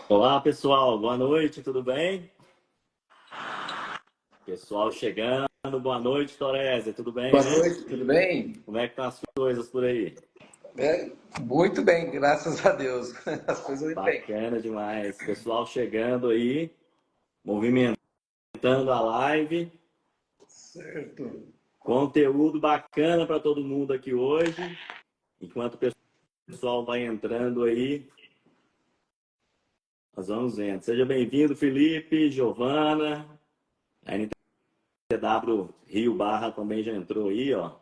Olá, pessoal. Boa noite, tudo bem? Pessoal chegando. Boa noite, Torese. Tudo bem, Boa né? noite, tudo bem? Como é que estão as coisas por aí? Muito bem, graças a Deus. As coisas vão indo bem. Bacana demais. Pessoal chegando aí, movimentando a live. Certo. Conteúdo bacana para todo mundo aqui hoje. Enquanto o pessoal vai entrando aí, nós vamos vendo. Seja bem-vindo, Felipe, Giovana. A NTW Rio Barra também já entrou aí, ó.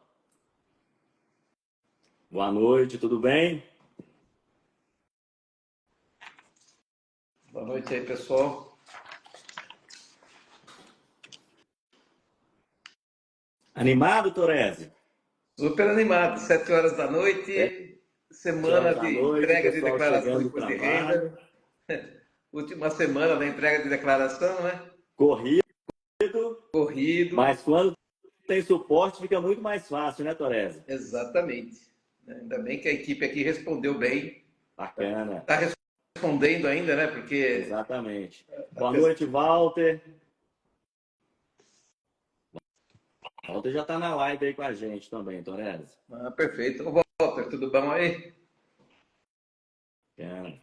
Boa noite, tudo bem? Boa noite aí, pessoal. Animado, Torese? Super animado, 7 horas da 7 noite, semana horas da de noite, entrega de pessoal declaração chegando de do imposto de trabalho. renda. Última semana da entrega de declaração, né? Corrido, Corrido, mas quando tem suporte fica muito mais fácil, né, Torese? exatamente. Ainda bem que a equipe aqui respondeu bem. Bacana, Está respondendo ainda, né? Porque exatamente. a Boa pessoa... noite, Walter. Walter já está na live aí com a gente também, Torese. Perfeito. Ô, Walter, tudo bom aí? Bacana.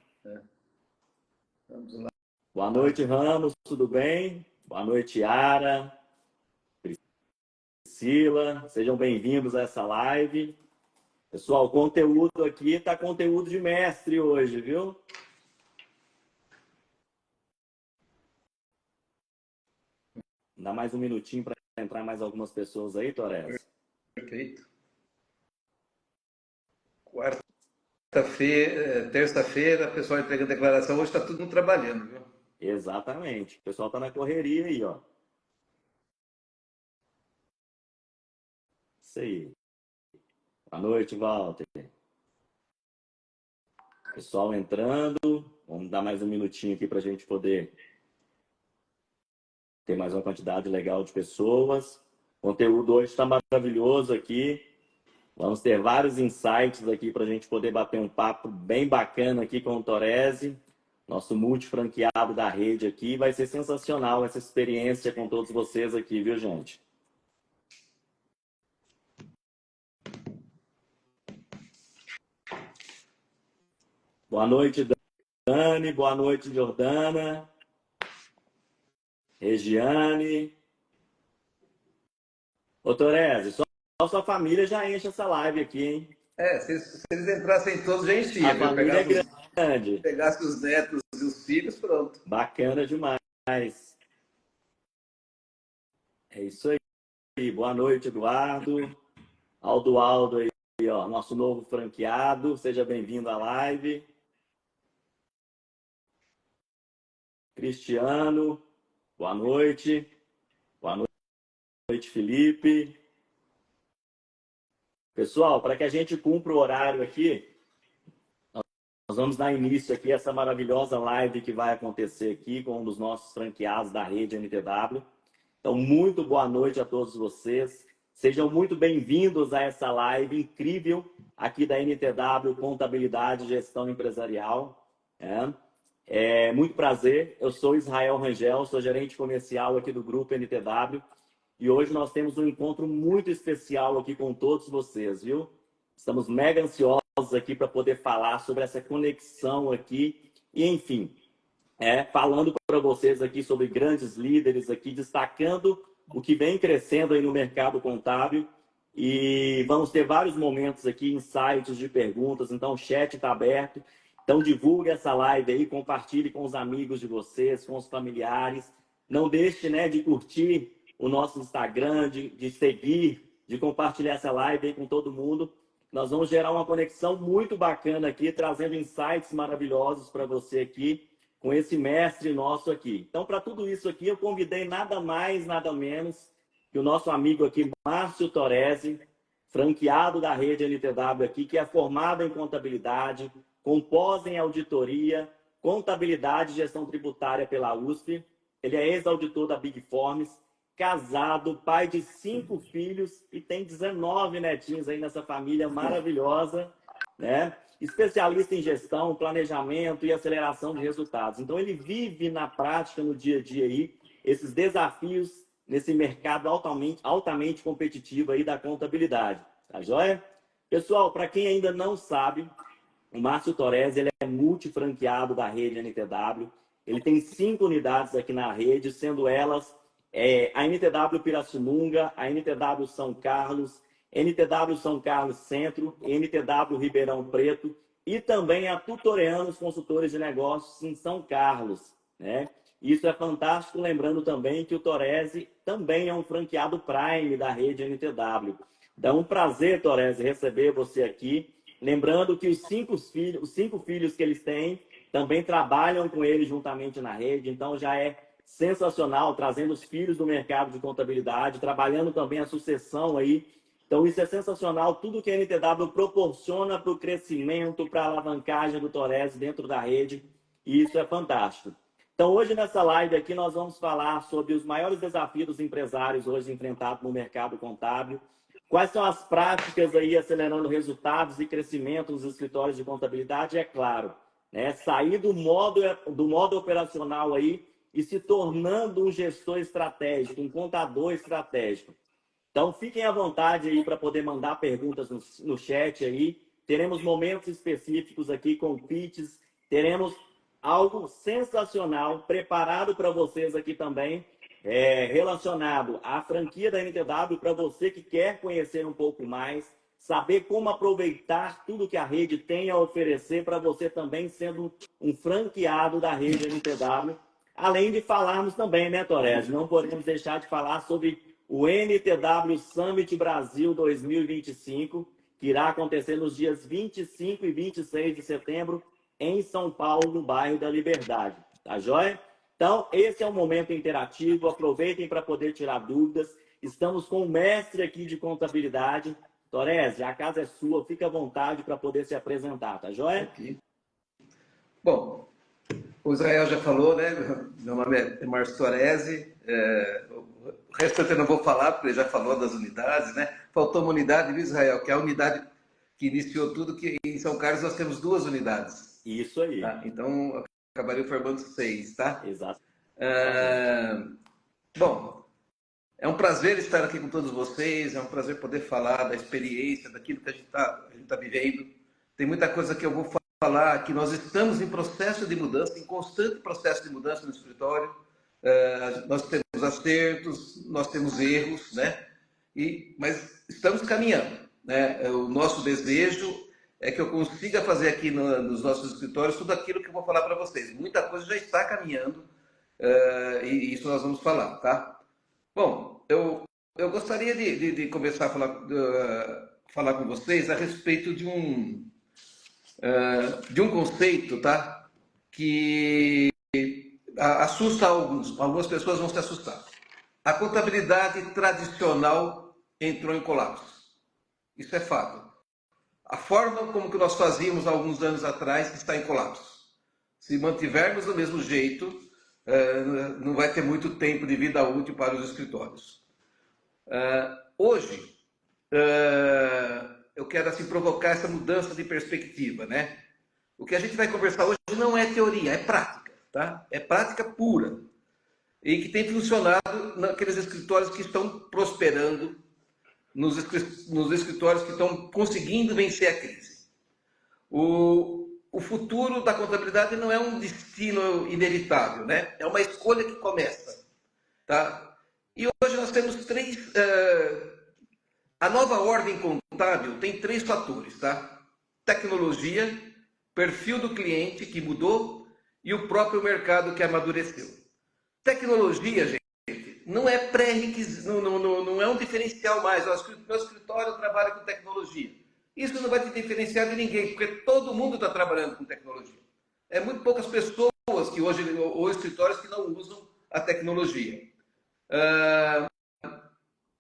Vamos lá. Boa noite, Ramos, tudo bem? Boa noite, Yara, Priscila. Sejam bem-vindos a essa live. Pessoal, o conteúdo aqui tá conteúdo de mestre hoje, viu? Dá mais um minutinho para entrar mais algumas pessoas aí, Torres. Perfeito. Quarta-feira, terça-feira, o pessoal entregando declaração. Hoje está todo mundo trabalhando, viu? Exatamente. O pessoal tá na correria aí, ó. Isso aí. Boa noite, Walter. Pessoal entrando. Vamos dar mais um minutinho aqui para a gente poder ter mais uma quantidade legal de pessoas. O conteúdo hoje está maravilhoso aqui. Vamos ter vários insights aqui para a gente poder bater um papo bem bacana aqui com o Torese, nosso multifranqueado da rede aqui. Vai ser sensacional essa experiência com todos vocês aqui, viu, gente? Boa noite, Dani. Boa noite, Jordana. Regiane. Ô, Torese, só sua família já enche essa live aqui, hein? Se eles entrassem todos, já A enchia, viu? família é grande. Pegasse os netos e os filhos, pronto. Bacana demais. É isso aí. Boa noite, Eduardo. Aldo aí, ó, nosso novo franqueado. Seja bem-vindo à live. Cristiano, boa noite. Boa noite, Felipe. Pessoal, para que a gente cumpra o horário aqui, nós vamos dar início aqui a essa maravilhosa live que vai acontecer aqui com um dos nossos franqueados da rede NTW. Então, muito boa noite a todos vocês. Sejam muito bem-vindos a essa live incrível aqui da NTW Contabilidade e Gestão Empresarial. É muito prazer, eu sou Israel Rangel, sou gerente comercial aqui do Grupo NTW e hoje nós temos um encontro muito especial aqui com todos vocês, viu? Estamos mega ansiosos aqui para poder falar sobre essa conexão aqui e, enfim, falando para vocês aqui sobre grandes líderes aqui, destacando o que vem crescendo aí no mercado contábil e vamos ter vários momentos aqui, insights de perguntas, então o chat está aberto. Então divulgue essa live aí, compartilhe com os amigos de vocês, com os familiares. Não deixe, né, de curtir o nosso Instagram, de seguir, de compartilhar essa live aí com todo mundo. Nós vamos gerar uma conexão muito bacana aqui, trazendo insights maravilhosos para você aqui, com esse mestre nosso aqui. Então, para tudo isso aqui, eu convidei nada mais, nada menos que o nosso amigo aqui, Márcio Toresi, franqueado da rede NTW aqui, que é formado em contabilidade, com pós em auditoria, contabilidade e gestão tributária pela USP. Ele é ex-auditor da Big Forms, casado, pai de 5 filhos e tem 19 netinhos aí nessa família maravilhosa. né? Especialista em gestão, planejamento e aceleração de resultados. Então, ele vive na prática, no dia a dia aí, esses desafios nesse mercado altamente competitivo aí da contabilidade. Tá joia? Pessoal, para quem ainda não sabe, o Márcio Torres, ele é multifranqueado da rede NTW. Ele tem 5 unidades aqui na rede, sendo elas a NTW Pirassununga, a NTW São Carlos, NTW São Carlos Centro, NTW Ribeirão Preto e também a Tutoreanos Consultores de Negócios em São Carlos, né? Isso é fantástico, lembrando também que o Torres também é um franqueado Prime da rede NTW. Então, um prazer, Torres, receber você aqui. Lembrando que os cinco filhos que eles têm também trabalham com ele juntamente na rede, então já é sensacional, trazendo os filhos do mercado de contabilidade, trabalhando também a sucessão aí. Então isso é sensacional, tudo que a NTW proporciona para o crescimento, para a alavancagem do Torres dentro da rede, e isso é fantástico. Então hoje nessa live aqui nós vamos falar sobre os maiores desafios dos empresários hoje enfrentados no mercado contábil. Quais são as práticas aí acelerando resultados e crescimento nos escritórios de contabilidade? É claro, né? Sair do modo operacional aí e se tornando um gestor estratégico, um contador estratégico. Então, fiquem à vontade aí para poder mandar perguntas no chat aí. Teremos momentos específicos aqui com pitches, teremos algo sensacional preparado para vocês aqui também, relacionado à franquia da NTW, para você que quer conhecer um pouco mais, saber como aproveitar tudo que a rede tem a oferecer para você também sendo um franqueado da rede NTW. Além de falarmos também, né, Torres? Não podemos deixar de falar sobre o NTW Summit Brasil 2025, que irá acontecer nos dias 25 e 26 de setembro em São Paulo, no bairro da Liberdade. Tá joia? Então, esse é um momento interativo. Aproveitem para poder tirar dúvidas. Estamos com o mestre aqui de contabilidade. Torres, a casa é sua. Fica à vontade para poder se apresentar, tá joia? Aqui. Bom, o Israel já falou, né? Meu nome é Márcio Torres. O restante eu não vou falar, porque ele já falou das unidades, né? Faltou uma unidade, viu, Israel? Que é a unidade que iniciou tudo, que em São Carlos nós temos 2 unidades. Isso aí. Tá? Então, acabaria formando 6, tá? Exato. Bom, é um prazer estar aqui com todos vocês, é um prazer poder falar da experiência, daquilo que a gente tá vivendo. Tem muita coisa que eu vou falar, que nós estamos em processo de mudança, em constante processo de mudança no escritório. Nós temos acertos, nós temos erros, né? Mas estamos caminhando, né? O nosso desejo é que eu consiga fazer aqui nos nossos escritórios tudo aquilo que eu vou falar para vocês. Muita coisa já está caminhando e isso nós vamos falar, tá? Bom, eu gostaria de começar a falar com vocês a respeito de um conceito, tá? Que assusta algumas pessoas vão se assustar. A contabilidade tradicional entrou em colapso. Isso é fato. A forma como que nós fazíamos há alguns anos atrás está em colapso. Se mantivermos do mesmo jeito, não vai ter muito tempo de vida útil para os escritórios. Hoje, eu quero assim provocar essa mudança de perspectiva, né? O que a gente vai conversar hoje não é teoria, é prática, tá? É prática pura e que tem funcionado naqueles escritórios que estão prosperando, nos escritórios que estão conseguindo vencer a crise. O futuro da contabilidade não é um destino inevitável, né? É uma escolha que começa, tá? E hoje nós temos a nova ordem contábil tem 3 fatores, tá? Tecnologia, perfil do cliente que mudou e o próprio mercado que amadureceu. Tecnologia, gente, não é pré-requisito, não é um diferencial mais. Meu escritório trabalha com tecnologia. Isso não vai te diferenciar de ninguém, porque todo mundo está trabalhando com tecnologia. É muito poucas pessoas que hoje, ou escritórios que não usam a tecnologia.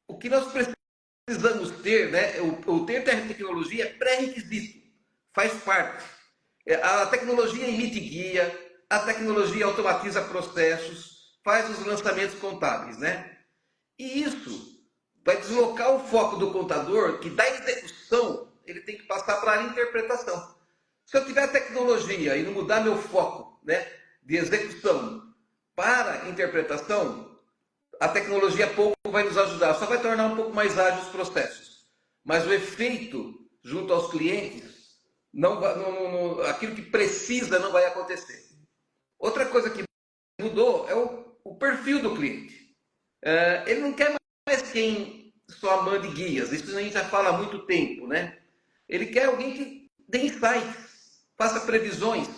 O que nós precisamos ter, né? O ter tecnologia é pré-requisito, faz parte. A tecnologia emite guia, a tecnologia automatiza processos, faz os lançamentos contábeis, né? E isso vai deslocar o foco do contador, que da execução ele tem que passar para a interpretação. Se eu tiver tecnologia e não mudar meu foco, né, de execução para interpretação, a tecnologia pouco vai nos ajudar, só vai tornar um pouco mais ágeis os processos. Mas o efeito junto aos clientes, aquilo que precisa não vai acontecer. Outra coisa que mudou é o perfil do cliente. Ele não quer mais quem só mande guias, isso a gente já fala há muito tempo, né? Ele quer alguém que dê insights, faça previsões.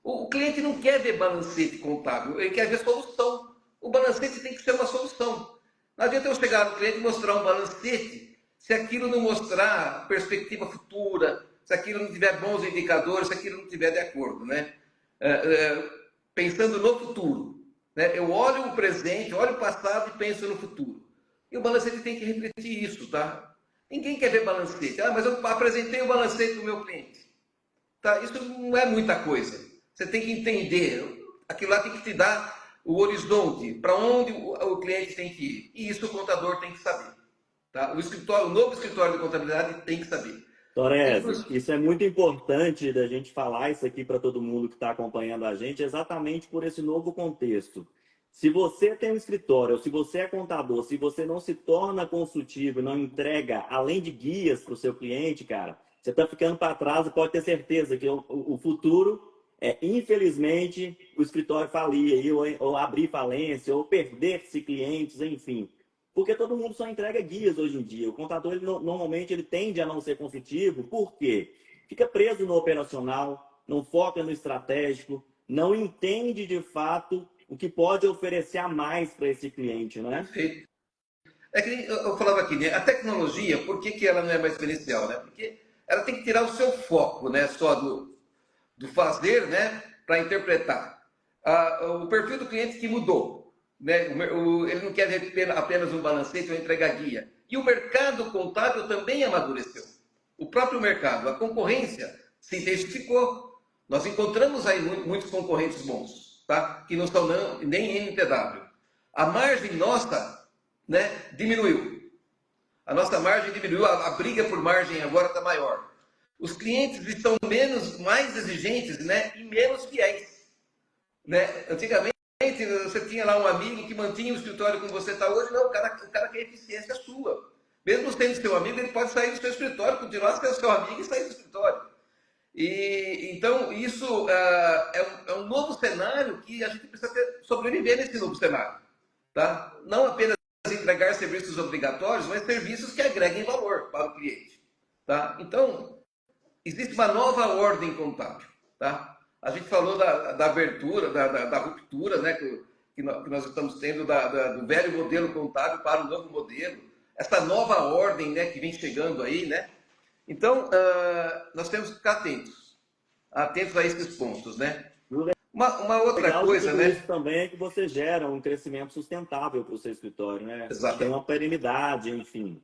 O cliente não quer ver balancete contábil, ele quer ver solução. O balancete tem que ser uma solução. Não adianta eu chegar no cliente e mostrar um balancete se aquilo não mostrar perspectiva futura, se aquilo não tiver bons indicadores, se aquilo não estiver de acordo, né? Pensando no futuro, né? Eu olho o presente, olho o passado e penso no futuro. E o balancete tem que refletir isso, tá? Ninguém quer ver balancete. Mas eu apresentei o balancete para o meu cliente. Tá? Isso não é muita coisa. Você tem que entender. Aquilo lá tem que te dar o horizonte, para onde o cliente tem que ir. E isso o contador tem que saber. Tá? O novo escritório de contabilidade tem que saber. Torres, isso é muito importante da gente falar isso aqui para todo mundo que está acompanhando a gente, exatamente por esse novo contexto. Se você tem um escritório, ou se você é contador, se você não se torna consultivo, não entrega, além de guias para o seu cliente, cara, você está ficando para trás e pode ter certeza que o futuro infelizmente, o escritório falir, ou abrir falência, ou perder-se clientes, enfim. Porque todo mundo só entrega guias hoje em dia. O contador, normalmente, ele tende a não ser consultivo. Por quê? Fica preso no operacional, não foca no estratégico, não entende, de fato, o que pode oferecer a mais para esse cliente, né? É que eu falava aqui, né? A tecnologia, por que ela não é mais diferencial, né? Porque ela tem que tirar o seu foco, né? Só do fazer, né? Para interpretar. O perfil do cliente que mudou, né? Ele não quer ver apenas um balancete ou entregar guia. E o mercado contábil também amadureceu. O próprio mercado, a concorrência se intensificou. Nós encontramos aí muitos concorrentes bons, tá? Que não são nem NTW. A margem nossa, né, diminuiu. A nossa margem diminuiu, a briga por margem agora está maior. Os clientes estão mais exigentes, né, e menos fiéis. Né? Antigamente, você tinha lá um amigo que mantinha o escritório como você está hoje. Não, o cara quer eficiência sua. Mesmo sendo seu amigo, ele pode sair do seu escritório, continuar sendo seu amigo e sair do escritório. Então, isso é um novo cenário que a gente precisa sobreviver nesse novo cenário. Tá? Não apenas entregar serviços obrigatórios, mas serviços que agreguem valor para o cliente. Tá? Então, existe uma nova ordem contábil. Tá? A gente falou da abertura, da ruptura, né, que nós estamos tendo do velho modelo contábil para o novo modelo. Essa nova ordem, né, que vem chegando aí, né? Então, nós temos que ficar atentos a esses pontos, né? Uma outra coisa, né? Isso também é que você gera um crescimento sustentável para o seu escritório, né? Exatamente. Tem uma perenidade, enfim.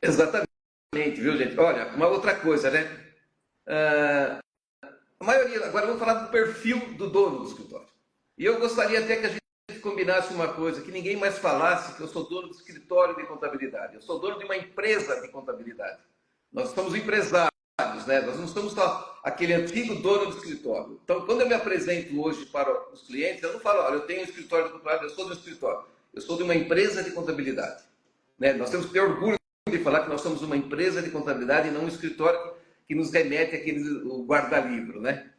Exatamente, viu, gente? Olha, uma outra coisa, né? A maioria, agora vamos falar do perfil do dono do escritório. E eu gostaria até que a gente combinasse uma coisa, que ninguém mais falasse que eu sou dono do escritório de contabilidade. Eu sou dono de uma empresa de contabilidade. Nós somos empresários, né? Nós não somos só aquele antigo dono do escritório. Então, quando eu me apresento hoje para os clientes, eu não falo, olha, eu tenho um escritório de contabilidade, eu sou do escritório. Eu sou de uma empresa de contabilidade. Né? Nós temos que ter orgulho de falar que nós somos uma empresa de contabilidade e não um escritório que nos remete àquele guarda-livro, né?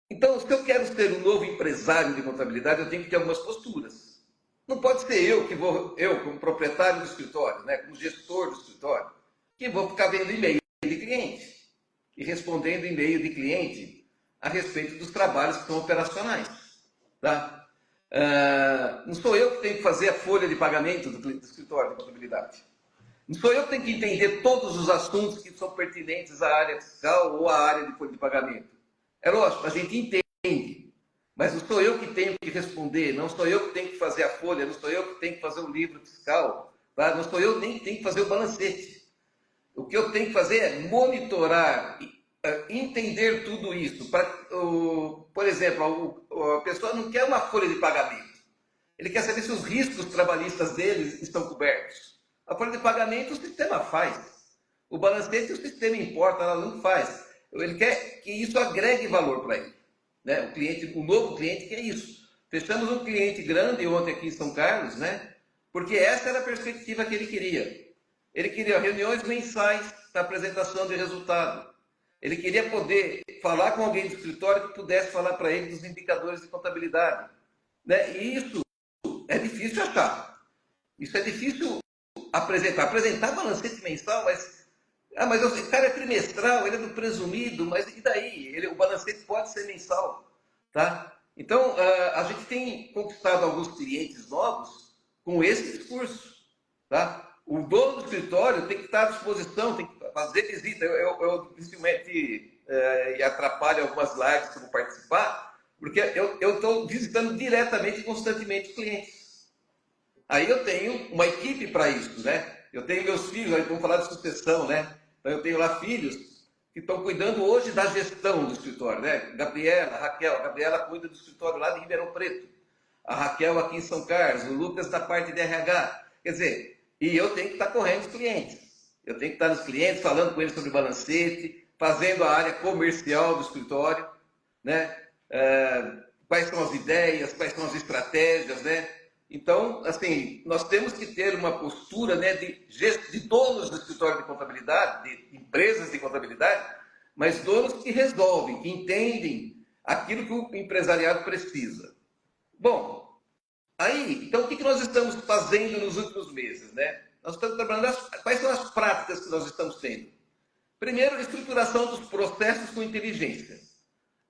Então, se eu quero ser um novo empresário de contabilidade, eu tenho que ter algumas posturas. Não pode ser eu como proprietário do escritório, né, como gestor do escritório, que vou ficar vendo e-mail de cliente e respondendo e-mail de cliente a respeito dos trabalhos que são operacionais. Tá? Não sou eu que tenho que fazer a folha de pagamento do escritório de contabilidade. Não sou eu que tenho que entender todos os assuntos que são pertinentes à área fiscal ou à área de folha de pagamento. É lógico, a gente entende, mas não sou eu que tenho que responder, não sou eu que tenho que fazer a folha, não sou eu que tenho que fazer o livro fiscal, tá? Não sou eu nem que tenho que fazer o balancete. O que eu tenho que fazer é monitorar, entender tudo isso. Por exemplo, a pessoa não quer uma folha de pagamento, ele quer saber se os riscos trabalhistas deles estão cobertos. A folha de pagamento o sistema faz. O balancete, o sistema importa, ela não faz. Ele quer que isso agregue valor para ele. Né? O cliente, o novo cliente quer isso. Fechamos um cliente grande ontem aqui em São Carlos, né? Porque essa era a perspectiva que ele queria. Ele queria reuniões mensais para apresentação de resultado. Ele queria poder falar com alguém do escritório que pudesse falar para ele dos indicadores de contabilidade. Né? E isso é difícil achar. Isso é difícil apresentar. Apresentar balancete mensal, mas o cara é trimestral, ele é do presumido, mas e daí? O balancete pode ser mensal. Tá? Então, a gente tem conquistado alguns clientes novos com esse discurso. Tá? O dono do escritório tem que estar à disposição, tem que fazer visita. Eu dificilmente atrapalho algumas lives para participar, porque eu estou visitando diretamente e constantemente os clientes. Aí eu tenho uma equipe para isso, né? Eu tenho meus filhos, aí vamos falar de sucessão, né? Então eu tenho lá filhos que estão cuidando hoje da gestão do escritório, né? Gabriela, Raquel, a Gabriela cuida do escritório lá de Ribeirão Preto, a Raquel aqui em São Carlos, o Lucas da parte de RH. Quer dizer, e eu tenho que estar correndo os clientes. Eu tenho que estar nos clientes, falando com eles sobre balancete, fazendo a área comercial do escritório, né? Quais são as ideias, quais são as estratégias, né? Então, assim, nós temos que ter uma postura, né, de donos do escritório de contabilidade, de empresas de contabilidade, mas donos que resolvem, que entendem aquilo que o empresariado precisa. Bom, aí, então, o que nós estamos fazendo nos últimos meses, né? Nós estamos trabalhando, quais são as práticas que nós estamos tendo? Primeiro, estruturação dos processos com inteligência.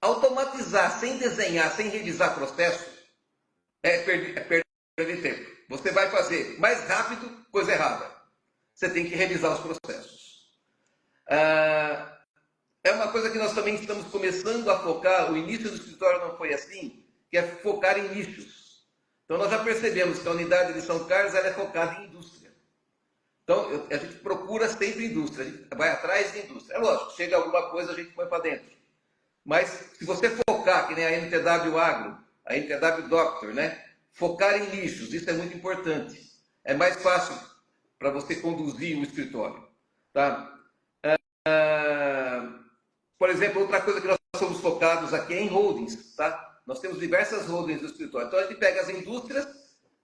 Automatizar, sem desenhar, sem revisar processo, é perder tempo. Você vai fazer mais rápido, coisa errada. Você tem que revisar os processos. É uma coisa que nós também estamos começando a focar, o início do escritório não foi assim, que é focar em nichos. Então nós já percebemos que a unidade de São Carlos ela é focada em indústria. Então a gente procura sempre indústria, a gente vai atrás de indústria. É lógico, chega alguma coisa a gente põe para dentro. Mas se você focar, que nem a NTW Agro, a NTW Doctor, né? Focar em nichos, isso é muito importante. É mais fácil para você conduzir o escritório. Tá? Por exemplo, outra coisa que nós somos focados aqui é em holdings. Tá? Nós temos diversas holdings no escritório. Então a gente pega as indústrias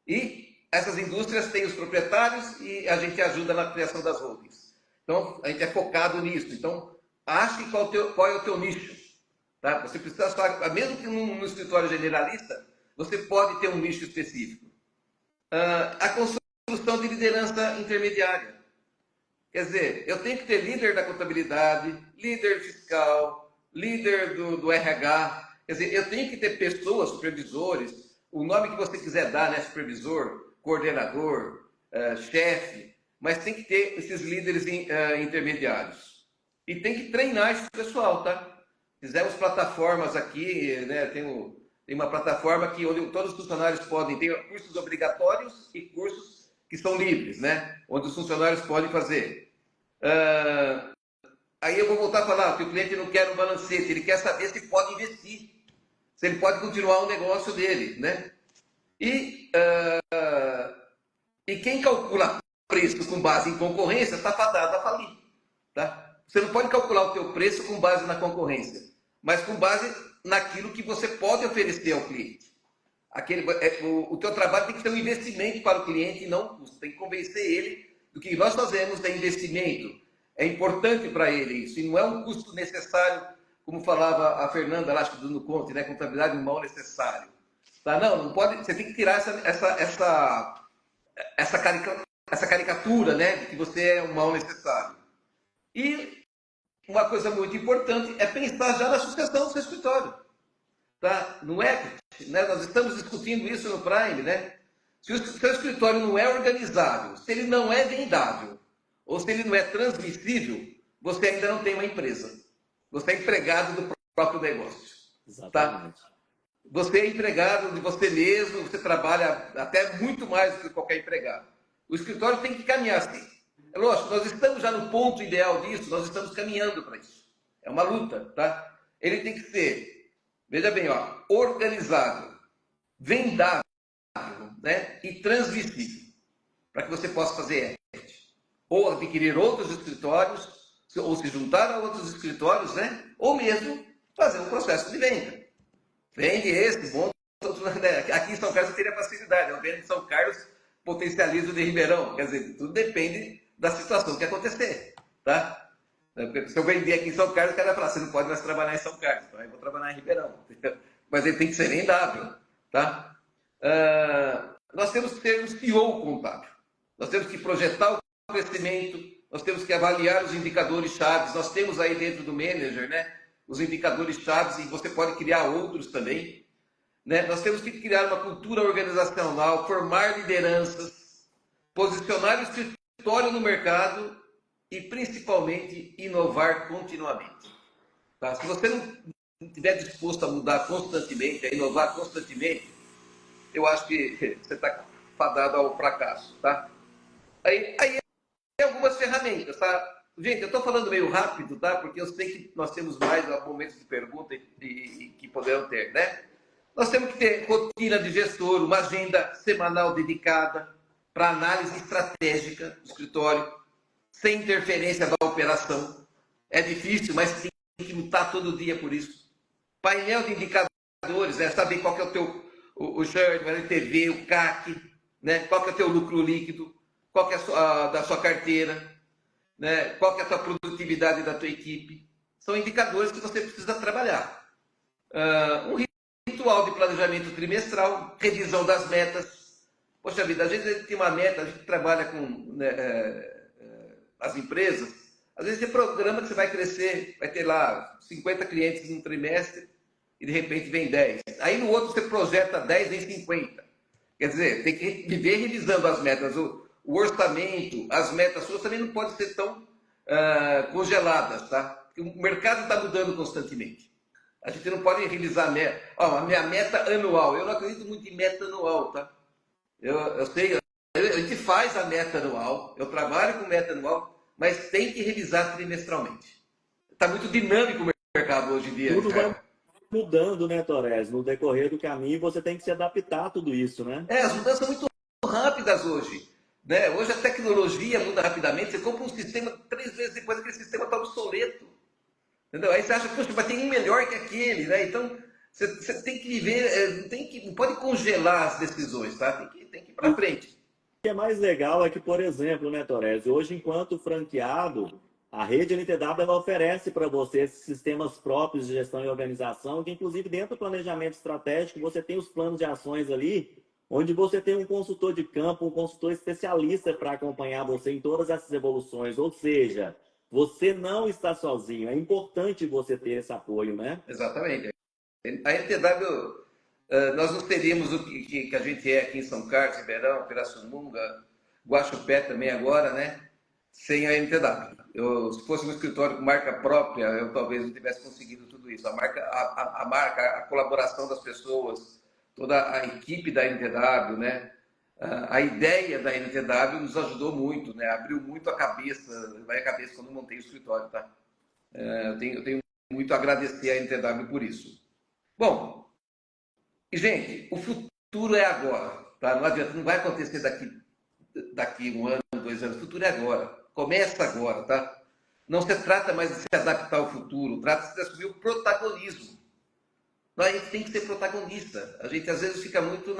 e essas indústrias têm os proprietários e a gente ajuda na criação das holdings. Então a gente é focado nisso. Então ache qual é o teu nicho. Tá? Você precisa falar, mesmo que no escritório generalista, você pode ter um nicho específico. A construção de liderança intermediária. Quer dizer, eu tenho que ter líder da contabilidade, líder fiscal, líder do RH. Quer dizer, eu tenho que ter pessoas, supervisores, o nome que você quiser dar, né? Supervisor, coordenador, chefe, mas tem que ter esses líderes intermediários. E tem que treinar esse pessoal, tá? Fizemos plataformas aqui, né? Tem uma plataforma que onde todos os funcionários podem ter cursos obrigatórios e cursos que são livres, né? Onde os funcionários podem fazer. Aí eu vou voltar a falar que o cliente não quer um balancete, ele quer saber se pode investir, se ele pode continuar o negócio dele, né? E quem calcula preço com base em concorrência está fadado a falir, tá? Você não pode calcular o teu preço com base na concorrência, mas com base naquilo que você pode oferecer ao cliente. O teu trabalho tem que ser um investimento para o cliente e não custo. Tem que convencer ele do que nós fazemos é investimento. É importante para ele isso. E não é um custo necessário, como falava a Fernanda, lá, acho que do Nuconte, né? Contabilidade é um mal necessário. Tá? Não pode. Você tem que tirar essa caricatura, né? De que você é um mal necessário. E uma coisa muito importante é pensar já na sucessão do seu escritório. Tá? No equity, né? Nós estamos discutindo isso no Prime, né? Se o seu escritório não é organizável, se ele não é vendável, ou se ele não é transmissível, você ainda não tem uma empresa. Você é empregado do próprio negócio. Exatamente. Tá? Você é empregado de você mesmo, você trabalha até muito mais do que qualquer empregado. O escritório tem que caminhar assim. É lógico, nós estamos já no ponto ideal disso, nós estamos caminhando para isso. É uma luta, tá? Ele tem que ser, veja bem, ó, organizado, vendável, né? E transmissível, para que você possa fazer equity. ou adquirir outros escritórios, ou se juntar a outros escritórios, né? Ou mesmo fazer um processo de venda. Vende esse, monta outro, né? Aqui em São Carlos eu teria facilidade, eu vendo em São Carlos, potencializo de Ribeirão, quer dizer, tudo depende da situação que acontecer, tá? Se eu vender aqui em São Carlos, o cara vai falar, você não pode mais trabalhar em São Carlos, então eu vou trabalhar em Ribeirão. Mas ele tem que ser vendável, tá? Nós temos que ter um CEO contábil. Nós temos que projetar o crescimento, nós temos que avaliar os indicadores chaves. Nós temos aí dentro do manager, né, os indicadores chaves, e você pode criar outros também. Né? Nós temos que criar uma cultura organizacional, formar lideranças, posicionar o escritório no mercado e, principalmente, inovar continuamente. Tá? Se você não estiver disposto a mudar constantemente, a inovar constantemente, eu acho que você está fadado ao fracasso. Tá? Aí tem algumas ferramentas. Tá? Gente, eu estou falando meio rápido, tá? Porque eu sei que nós temos mais momentos de pergunta e que poderão ter, né? Nós temos que ter rotina de gestor, uma agenda semanal dedicada para análise estratégica do escritório, sem interferência da operação. É difícil, mas tem que lutar todo dia por isso. Painel de indicadores, né? Saber qual que é o teu o churn, o LTV, o CAC, né? Qual que é o teu lucro líquido, qual que é da sua carteira, né? Qual que é a tua produtividade da tua equipe. São indicadores que você precisa trabalhar. Um ritual de planejamento trimestral, revisão das metas. Poxa vida, às vezes a gente tem uma meta, a gente trabalha com as empresas, às vezes você programa que você vai crescer, vai ter lá 50 clientes num trimestre e de repente vem 10. Aí no outro você projeta 10 em 50. Quer dizer, tem que viver revisando as metas. O orçamento, as metas suas também não podem ser tão congeladas, tá? Porque o mercado está mudando constantemente. A gente não pode revisar a meta. A minha meta anual. Eu não acredito muito em meta anual, tá? Eu sei, a gente faz a meta anual, eu trabalho com meta anual, mas tem que revisar trimestralmente. Está muito dinâmico o mercado hoje em dia. Tudo vai mudando, né, Torres? No decorrer do caminho, você tem que se adaptar a tudo isso, né? As mudanças são muito rápidas hoje. Né? Hoje a tecnologia muda rapidamente. Você compra um sistema, 3 vezes depois aquele sistema está obsoleto. Entendeu? Aí você acha, poxa, mas tem um melhor que aquele, né? Então, você tem que viver, não pode congelar as decisões, tá? Tem que ir para frente. O que é mais legal é que, por exemplo, né, Torres, hoje, enquanto franqueado, a rede NTW ela oferece para você esses sistemas próprios de gestão e organização, que inclusive dentro do planejamento estratégico você tem os planos de ações ali, onde você tem um consultor de campo, um consultor especialista para acompanhar você em todas essas evoluções. Ou seja, você não está sozinho. É importante você ter esse apoio, né? Exatamente. A NTW, nós não teríamos o que a gente é aqui em São Carlos, Ribeirão, Pirassununga, Guaxupé também agora, né? Sem a NTW. Se fosse um escritório com marca própria, eu talvez não tivesse conseguido tudo isso. A marca, a colaboração das pessoas, toda a equipe da NTW, né? A ideia da NTW nos ajudou muito, né? Abriu muito a cabeça, vai a cabeça quando montei o escritório, tá? Eu tenho muito a agradecer a NTW por isso. Bom, e gente, o futuro é agora, tá? Não adianta, não vai acontecer daqui 1 ano, 2 anos. O futuro é agora. Começa agora, tá? Não se trata mais de se adaptar ao futuro, trata-se de assumir o protagonismo. A gente tem que ser protagonista. A gente às vezes fica muito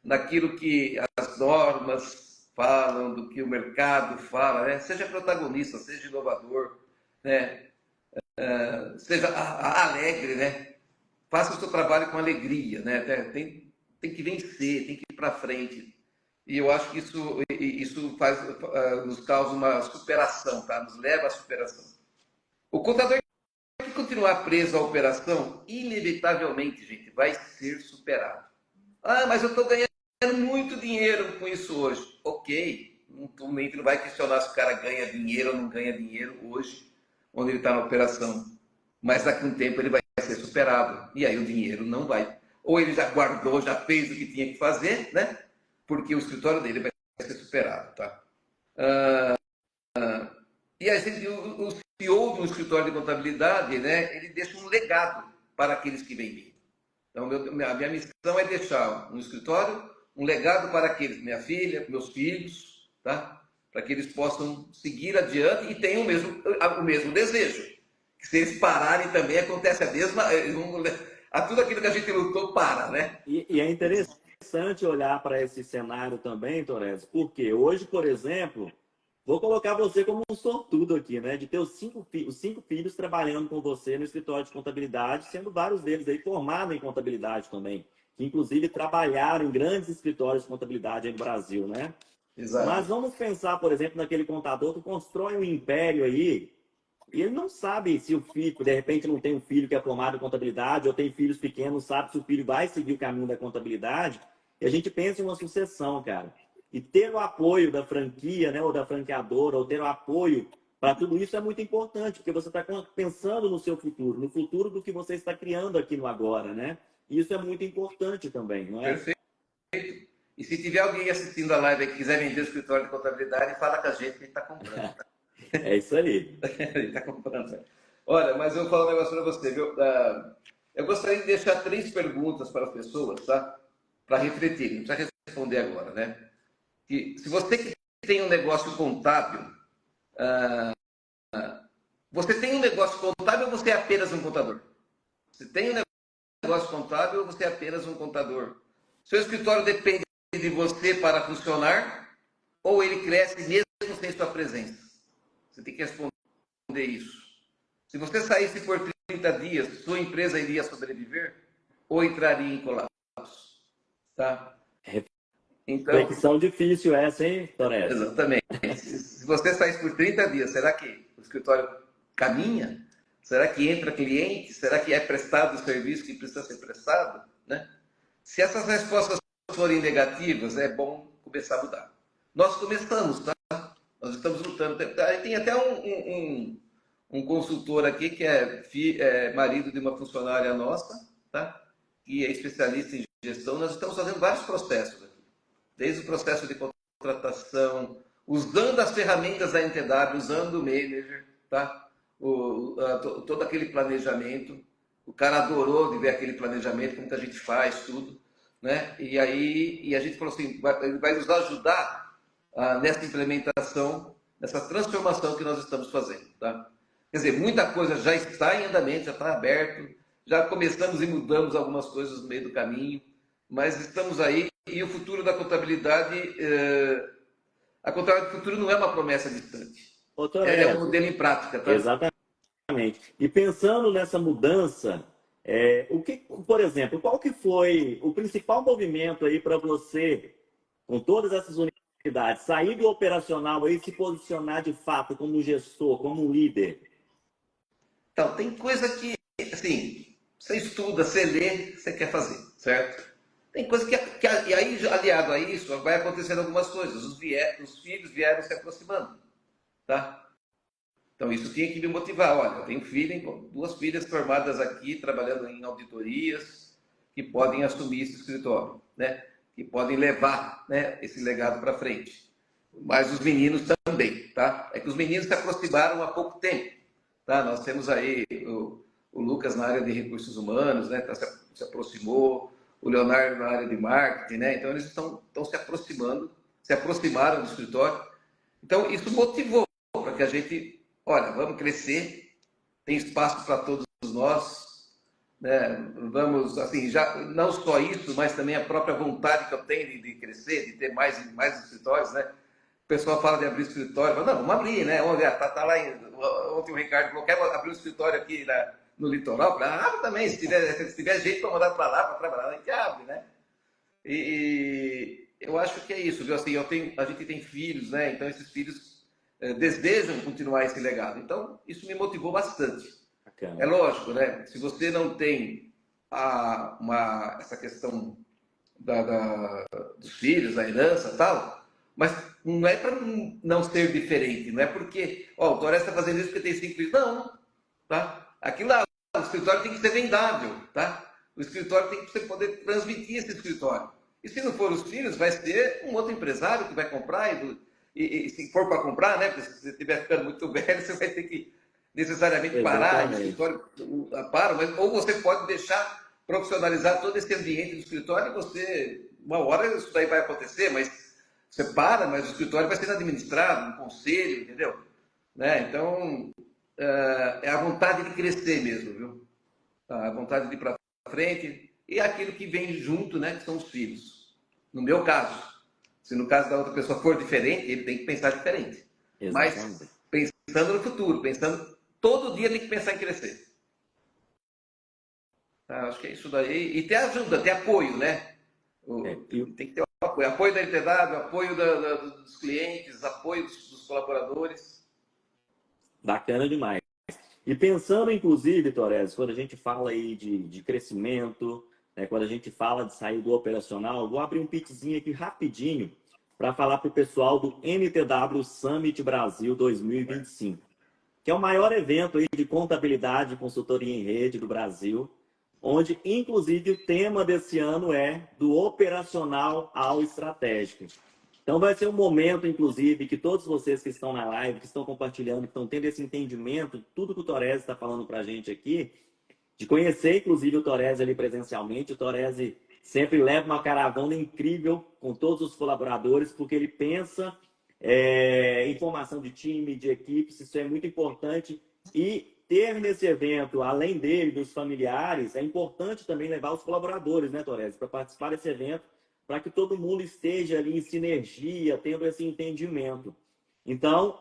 naquilo que as normas falam, do que o mercado fala, né? Seja protagonista, seja inovador, né? Seja alegre, né? Faça o seu trabalho com alegria, né? Tem que vencer, tem que ir para frente. E eu acho que isso nos causa uma superação, tá? Nos leva à superação. O contador que continuar preso à operação, inevitavelmente, gente, vai ser superado. Mas eu estou ganhando muito dinheiro com isso hoje. Ok, o cliente não vai questionar se o cara ganha dinheiro ou não ganha dinheiro hoje, onde ele está na operação. Mas daqui a um tempo ele vai ser superado. E aí o dinheiro não vai. Ou ele já guardou, já fez o que tinha que fazer, né? Porque o escritório dele vai ser superado, tá? E a gente, o CEO de um escritório de contabilidade, né? Ele deixa um legado para aqueles que vêm vindo. Então, a minha missão é deixar um escritório, um legado para aqueles, minha filha, meus filhos, tá? para que eles possam seguir adiante e tenham o mesmo desejo. Que se eles pararem também, acontece a mesma... tudo aquilo que a gente lutou para, né? E é interessante olhar para esse cenário também, Torres, porque hoje, por exemplo, vou colocar você como um sortudo aqui, né? De ter os cinco filhos trabalhando com você no escritório de contabilidade, sendo vários deles aí formados em contabilidade também, que inclusive trabalharam em grandes escritórios de contabilidade aí no Brasil, né? Mas Exato. vamos pensar, por exemplo, naquele contador que constrói um império aí, e ele não sabe se o filho, de repente não tem um filho que é formado em contabilidade, ou tem filhos pequenos, não sabe se o filho vai seguir o caminho da contabilidade, e a gente pensa em uma sucessão, cara. E ter o apoio da franquia, né, ou da franqueadora, ou ter o apoio para tudo isso é muito importante, porque você está pensando no seu futuro, no futuro do que você está criando aqui no agora, né? E isso é muito importante também, não é? Perfeito. E se tiver alguém assistindo a live que quiser vender o escritório de contabilidade, fala com a gente que a gente está comprando. Tá? É isso aí. Ele está comprando. Olha, mas eu vou falar um negócio para você, viu? Eu gostaria de deixar 3 perguntas para as pessoas, tá? Para refletirem. Não precisa responder agora, né? Que, se você que tem um negócio contábil, você tem um negócio contábil ou você é apenas um contador? Você tem um negócio contábil ou você é apenas um contador? Seu escritório depende de você para funcionar ou ele cresce mesmo sem sua presença? Você tem que responder isso. Se você saísse por 30 dias, sua empresa iria sobreviver ou entraria em colapso? Tá? Então, Reflexão difícil essa, hein, Torres? exatamente. Se você saísse por 30 dias, será que o escritório caminha? Será que entra cliente? Será que é prestado o serviço que precisa ser prestado? Né? Se essas respostas forem negativas, é bom começar a mudar. Nós começamos, tá? Nós estamos lutando. Tem até um consultor aqui que é marido de uma funcionária nossa, tá? Que é especialista em gestão. Nós estamos fazendo vários processos aqui. Desde o processo de contratação, usando as ferramentas da NTW, usando o manager, tá? Todo aquele planejamento. O cara adorou de ver aquele planejamento, como que a gente faz tudo, né? E aí a gente falou assim, ele vai nos ajudar nessa implementação, nessa transformação que nós estamos fazendo, tá? Quer dizer, muita coisa já está em andamento, já está aberto, já começamos e mudamos algumas coisas no meio do caminho, mas estamos aí e o futuro da contabilidade, a contabilidade do futuro não é uma promessa distante, é um modelo em prática, tá? Exatamente. E pensando nessa mudança, por exemplo, qual que foi o principal movimento aí para você, com todas essas unidades, sair do operacional e se posicionar de fato como gestor, como um líder? Então, tem coisa que, assim, você estuda, você lê, você quer fazer, certo? Tem coisa e aí, aliado a isso, vai acontecendo algumas coisas. Os filhos vieram se aproximando, tá? Então, isso tinha que me motivar. Olha, eu tenho filho, 2 filhas formadas aqui, trabalhando em auditorias, que podem assumir esse escritório, né? Que podem levar, né, esse legado para frente. Mas os meninos também, tá? É que os meninos se aproximaram há pouco tempo, tá? Nós temos aí o Lucas na área de recursos humanos, né? Se aproximou, o Leonardo na área de marketing, né? Então, eles estão se aproximando, se aproximaram do escritório. Então, isso motivou para que a gente... Olha, vamos crescer, tem espaço para todos nós, né? Vamos, assim, já não só isso, mas também a própria vontade que eu tenho de crescer, de ter mais escritórios, né? O pessoal fala de abrir escritório, fala, não, vamos abrir, né? Tá lá, ontem o Ricardo falou, quer abrir um escritório aqui no litoral? Abre também, se tiver jeito para mandar para lá, para trabalhar, a gente abre, né? E eu acho que é isso, viu? Assim, a gente tem filhos, né? Então esses filhos desejam continuar esse legado. Então, isso me motivou bastante. Bacana. É lógico, né? Se você não tem essa questão dos filhos, da herança e tal, mas não é para não ser diferente, não é porque, o Torres está fazendo isso porque tem 5 filhos. Não, tá? Aqui lá, o escritório tem que ser vendável, tá? O escritório tem que você poder transmitir esse escritório. E se não for os filhos, vai ser um outro empresário que vai comprar e se for para comprar, né? Porque se você estiver ficando muito velho, você vai ter que necessariamente parar, o escritório para, ou você pode deixar profissionalizar todo esse ambiente do escritório e você, uma hora isso daí vai acontecer, mas separa, mas o escritório vai sendo administrado, um conselho, entendeu? Né? Então, é a vontade de crescer mesmo, viu? A vontade de ir para frente e aquilo que vem junto, né, que são os filhos. No meu caso, se no caso da outra pessoa for diferente, ele tem que pensar diferente. Exatamente. Mas pensando no futuro, pensando todo dia tem que pensar em crescer. Acho que é isso daí. E ter ajuda, ter apoio, né? Tem que ter apoio. Apoio da NTW, apoio dos clientes, apoio dos colaboradores. Bacana demais. E pensando, inclusive, Torres, quando a gente fala aí de crescimento, né, quando a gente fala de sair do operacional, vou abrir um pitzinho aqui rapidinho para falar para o pessoal do NTW Summit Brasil 2025, que é o maior evento aí de contabilidade e consultoria em rede do Brasil, onde, inclusive, o tema desse ano é do operacional ao estratégico. Então vai ser um momento, inclusive, que todos vocês que estão na live, que estão compartilhando, que estão tendo esse entendimento, tudo que o Torres está falando para a gente aqui, de conhecer, inclusive, o Torres ali presencialmente. O Torres sempre leva uma caravana incrível com todos os colaboradores, porque ele pensa em formação de time, de equipes, isso é muito importante. E ter nesse evento, além dele, dos familiares, é importante também levar os colaboradores, né, Torres, para participar desse evento, para que todo mundo esteja ali em sinergia, tendo esse entendimento. Então,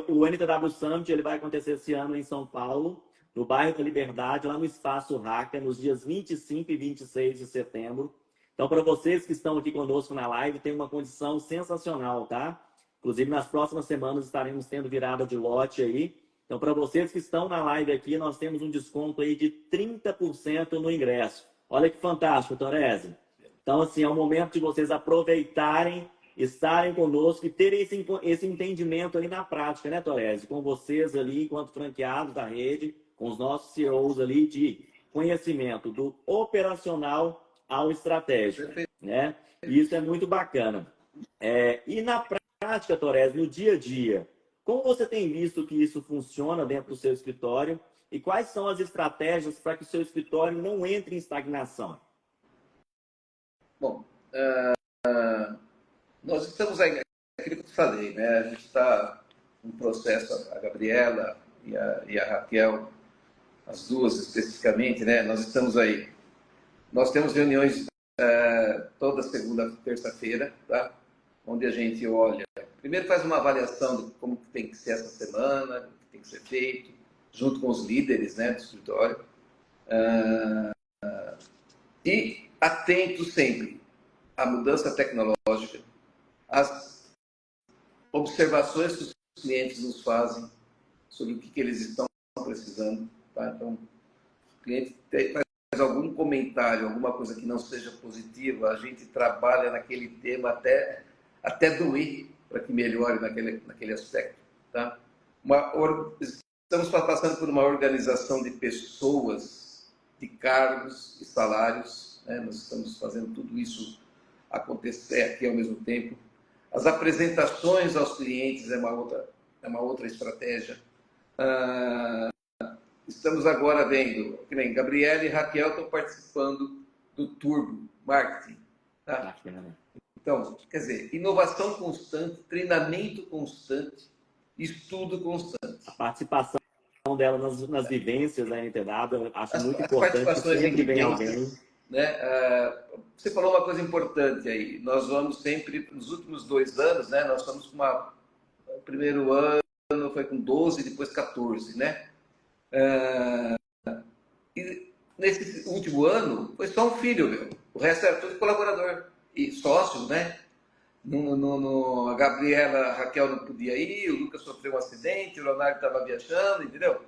o NTW Summit ele vai acontecer esse ano em São Paulo, no bairro da Liberdade, lá no Espaço Hacker, nos dias 25 e 26 de setembro. Então, para vocês que estão aqui conosco na live, tem uma condição sensacional, tá? Inclusive, nas próximas semanas estaremos tendo virada de lote aí. Então, para vocês que estão na live aqui, nós temos um desconto aí de 30% no ingresso. Olha que fantástico, Torese. Então, assim, é o momento de vocês aproveitarem, estarem conosco e terem esse entendimento ali na prática, né, Torese? Com vocês ali, enquanto franqueados da rede, com os nossos CEOs ali de conhecimento do operacional ao estratégico, né? E isso é muito bacana. E na prática, Torres, no dia a dia, como você tem visto que isso funciona dentro do seu escritório e quais são as estratégias para que o seu escritório não entre em estagnação? Bom, nós estamos aí, aquilo que eu te falei, né? A gente está no processo, a Gabriela e a Raquel, as duas especificamente, né? Nós estamos aí. Nós temos reuniões toda segunda, terça-feira, tá? Onde a gente olha, primeiro faz uma avaliação de como tem que ser essa semana, o que tem que ser feito, junto com os líderes, né, do escritório, e atento sempre à mudança tecnológica, às observações que os clientes nos fazem sobre o que eles estão precisando, tá? Então, o cliente faz algum comentário, alguma coisa que não seja positiva, a gente trabalha naquele tema até doer para que melhore naquele aspecto. Tá? Estamos passando por uma organização de pessoas, de cargos e salários. Né? Nós estamos fazendo tudo isso acontecer aqui ao mesmo tempo. As apresentações aos clientes é uma outra estratégia. Estamos agora vendo, que nem Gabriela e Raquel estão participando do Turbo Marketing. Tá? Então, quer dizer, inovação constante, treinamento constante, estudo constante. A participação dela nas vivências da NTW, acho muito importante. Participações que sempre em vem alguém. Né? Você falou uma coisa importante aí. Nós vamos sempre, nos últimos 2 anos, né? Nós estamos com o primeiro ano foi com 12, depois 14, né? E nesse último ano foi só um filho meu. O resto era tudo colaborador e sócios, né? A Gabriela, a Raquel não podia ir, o Lucas sofreu um acidente, o Leonardo estava viajando, entendeu?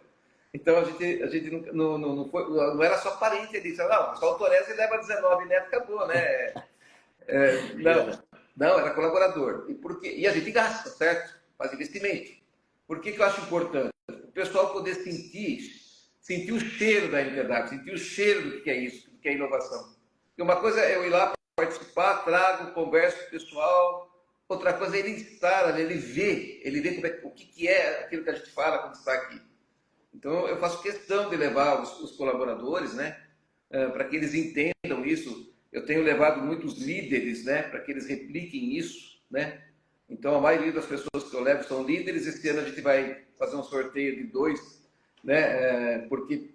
Então a gente não era só parente ali, não, só o Torres leva 19 netos, acabou, né? Não, era colaborador. E a gente gasta, certo? Faz investimento. Por que eu acho importante? O pessoal poder sentir o cheiro da NTW, sentir o cheiro do que é isso, do que é inovação. E uma coisa é eu ir lá participar, trago, converso com o pessoal. Outra coisa é ele estar ali, ele vê o que é aquilo que a gente fala quando está aqui. Então, eu faço questão de levar os colaboradores, né, para que eles entendam isso. Eu tenho levado muitos líderes, né, para que eles repliquem isso, né? Então, a maioria das pessoas que eu levo são líderes. Esse ano a gente vai fazer um sorteio de 2, né? Porque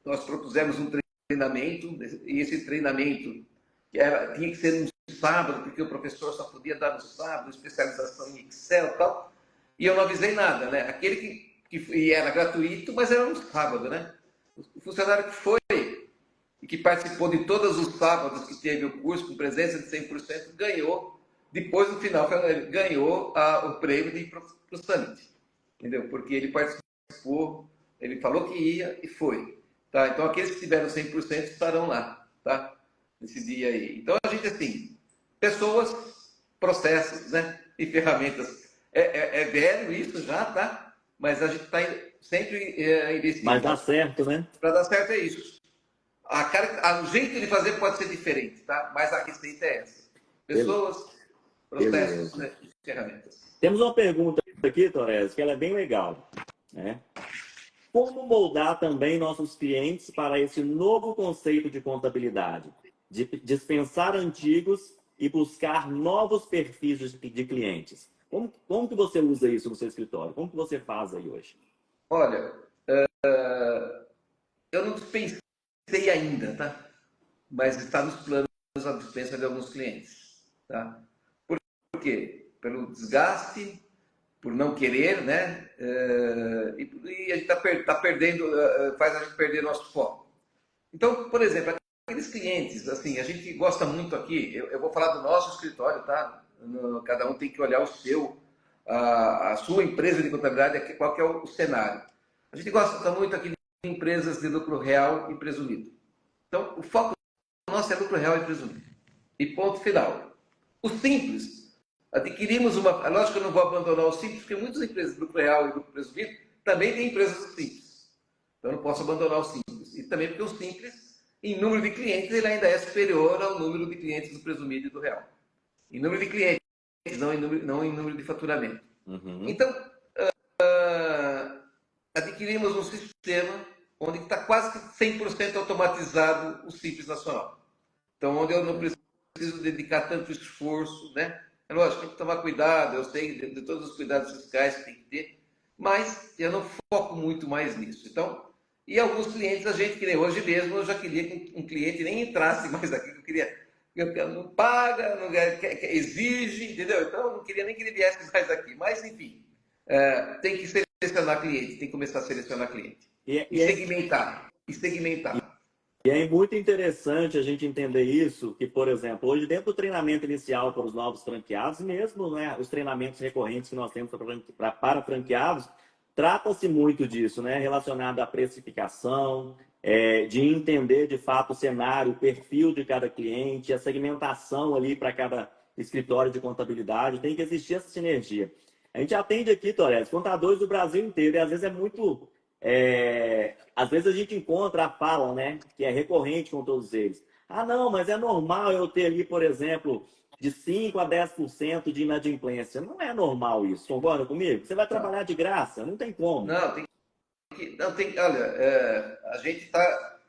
nós propusemos um treinamento, e esse treinamento tinha que ser no sábado, porque o professor só podia dar no sábado, especialização em Excel e tal. E eu não avisei nada, né? Aquele que era gratuito, mas era no sábado, né? O funcionário que foi e que participou de todos os sábados que teve o curso com presença de 100%, ganhou, depois no final, ganhou o prêmio de ir para o Summit. Entendeu? Porque ele participou, ele falou que ia e foi. Tá? Então, aqueles que tiveram 100% estarão lá, tá? Nesse dia aí. Então, a gente, assim, pessoas, processos, né? E ferramentas. É velho isso já, tá? Mas a gente está sempre investindo. Mas dá certo, né? Para dar certo é isso. O jeito de fazer pode ser diferente, tá? Mas a receita é essa. Pessoas, processos, né? E ferramentas. Temos uma pergunta aqui, Torres, que ela é bem legal, né? Como moldar também nossos clientes para esse novo conceito de contabilidade? De dispensar antigos e buscar novos perfis de clientes. Como que você usa isso no seu escritório? Como que você faz aí hoje? Olha, eu não dispensei ainda, tá? Mas está nos planos a dispensa de alguns clientes, tá? Por quê? Pelo desgaste, por não querer, né? E a gente tá perdendo, faz a gente perder nosso foco. Então, por exemplo, aqueles clientes, assim, a gente gosta muito aqui, eu vou falar do nosso escritório, tá? Cada um tem que olhar o seu, a sua empresa de contabilidade, qual que é o cenário. A gente gosta muito aqui de empresas de lucro real e presumido. Então, o foco nosso é lucro real e presumido. E ponto final. O simples, adquirimos uma... É lógico que eu não vou abandonar o simples, porque muitas empresas de lucro real e lucro presumido também têm empresas do simples. Então, eu não posso abandonar o simples. E também porque o simples, em número de clientes, ele ainda é superior ao número de clientes do presumido e do real. Em número de clientes, não em número de faturamento. Uhum. Então, adquirimos um sistema onde está quase que 100% automatizado o Simples Nacional. Então, onde eu não preciso dedicar tanto esforço, né? É lógico, tem que tomar cuidado, eu sei de todos os cuidados fiscais que tem que ter, mas eu não foco muito mais nisso. Então, e alguns clientes, a gente, que nem hoje mesmo, eu já queria que um cliente nem entrasse mais aqui, eu queria, não paga, não exige, entendeu? Então, eu não queria nem que ele viesse mais aqui. Mas, enfim, tem que selecionar cliente, tem que começar a selecionar cliente. E segmentar. E é muito interessante a gente entender isso, que, por exemplo, hoje dentro do treinamento inicial para os novos franqueados, mesmo, né, os treinamentos recorrentes que nós temos para franqueados, trata-se muito disso, né, relacionado à precificação, de entender de fato o cenário, o perfil de cada cliente, a segmentação ali para cada escritório de contabilidade, tem que existir essa sinergia. A gente atende aqui, Torres, contadores do Brasil inteiro, e às vezes é muito... às vezes a gente encontra a fala, né, que é recorrente com todos eles. Ah, não, mas é normal eu ter ali, por exemplo, de 5 a 10% de inadimplência. Não é normal isso, concorda comigo? Você vai trabalhar de graça, não tem como. Olha, a gente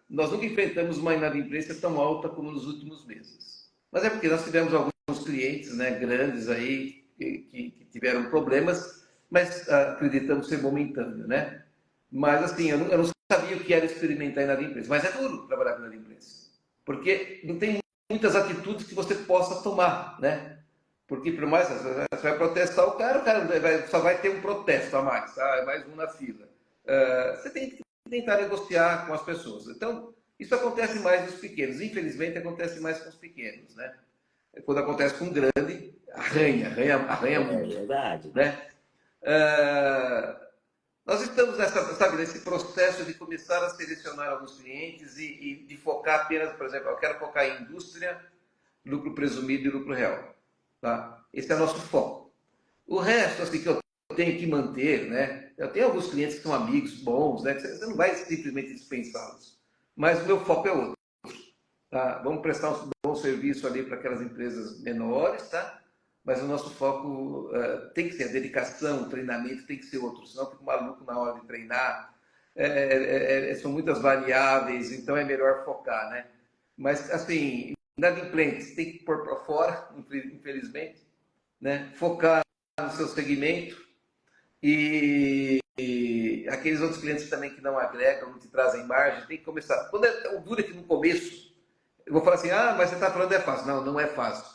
nós nunca enfrentamos uma inadimplência tão alta como nos últimos meses. Mas é porque nós tivemos alguns clientes, né, grandes aí que tiveram problemas, mas acreditamos ser momentâneo, né? Mas, assim, eu não sabia o que era experimentar inadimplência. Mas é duro trabalhar com inadimplência. Porque não tem muitas atitudes que você possa tomar, né? Porque, por mais você vai protestar o cara só vai ter um protesto a mais. É mais um na fila. Você tem que tentar negociar com as pessoas. Então, isso acontece mais nos pequenos. Infelizmente, acontece mais com os pequenos, né? Quando acontece com um grande, arranha muito. É verdade. Né? Nós estamos nesse processo de começar a selecionar alguns clientes e de focar apenas, por exemplo, eu quero focar em indústria, lucro presumido e lucro real. Tá? Esse é o nosso foco. O resto, assim, que eu tenho que manter, né? Eu tenho alguns clientes que são amigos bons, né? Você não vai simplesmente dispensá-los. Mas o meu foco é outro. Tá? Vamos prestar um bom serviço ali para aquelas empresas menores, tá? Mas o nosso foco tem que ser a dedicação, o treinamento tem que ser outro, senão eu fico maluco na hora de treinar. São muitas variáveis, então é melhor focar, né? Mas, assim, inadimplentes tem que pôr para fora, infelizmente. né? Focar no seu segmento e aqueles outros clientes também que não agregam, não te trazem margem, tem que começar. Quando o duro é que no começo, eu vou falar assim, mas você está falando é fácil. Não, não é fácil.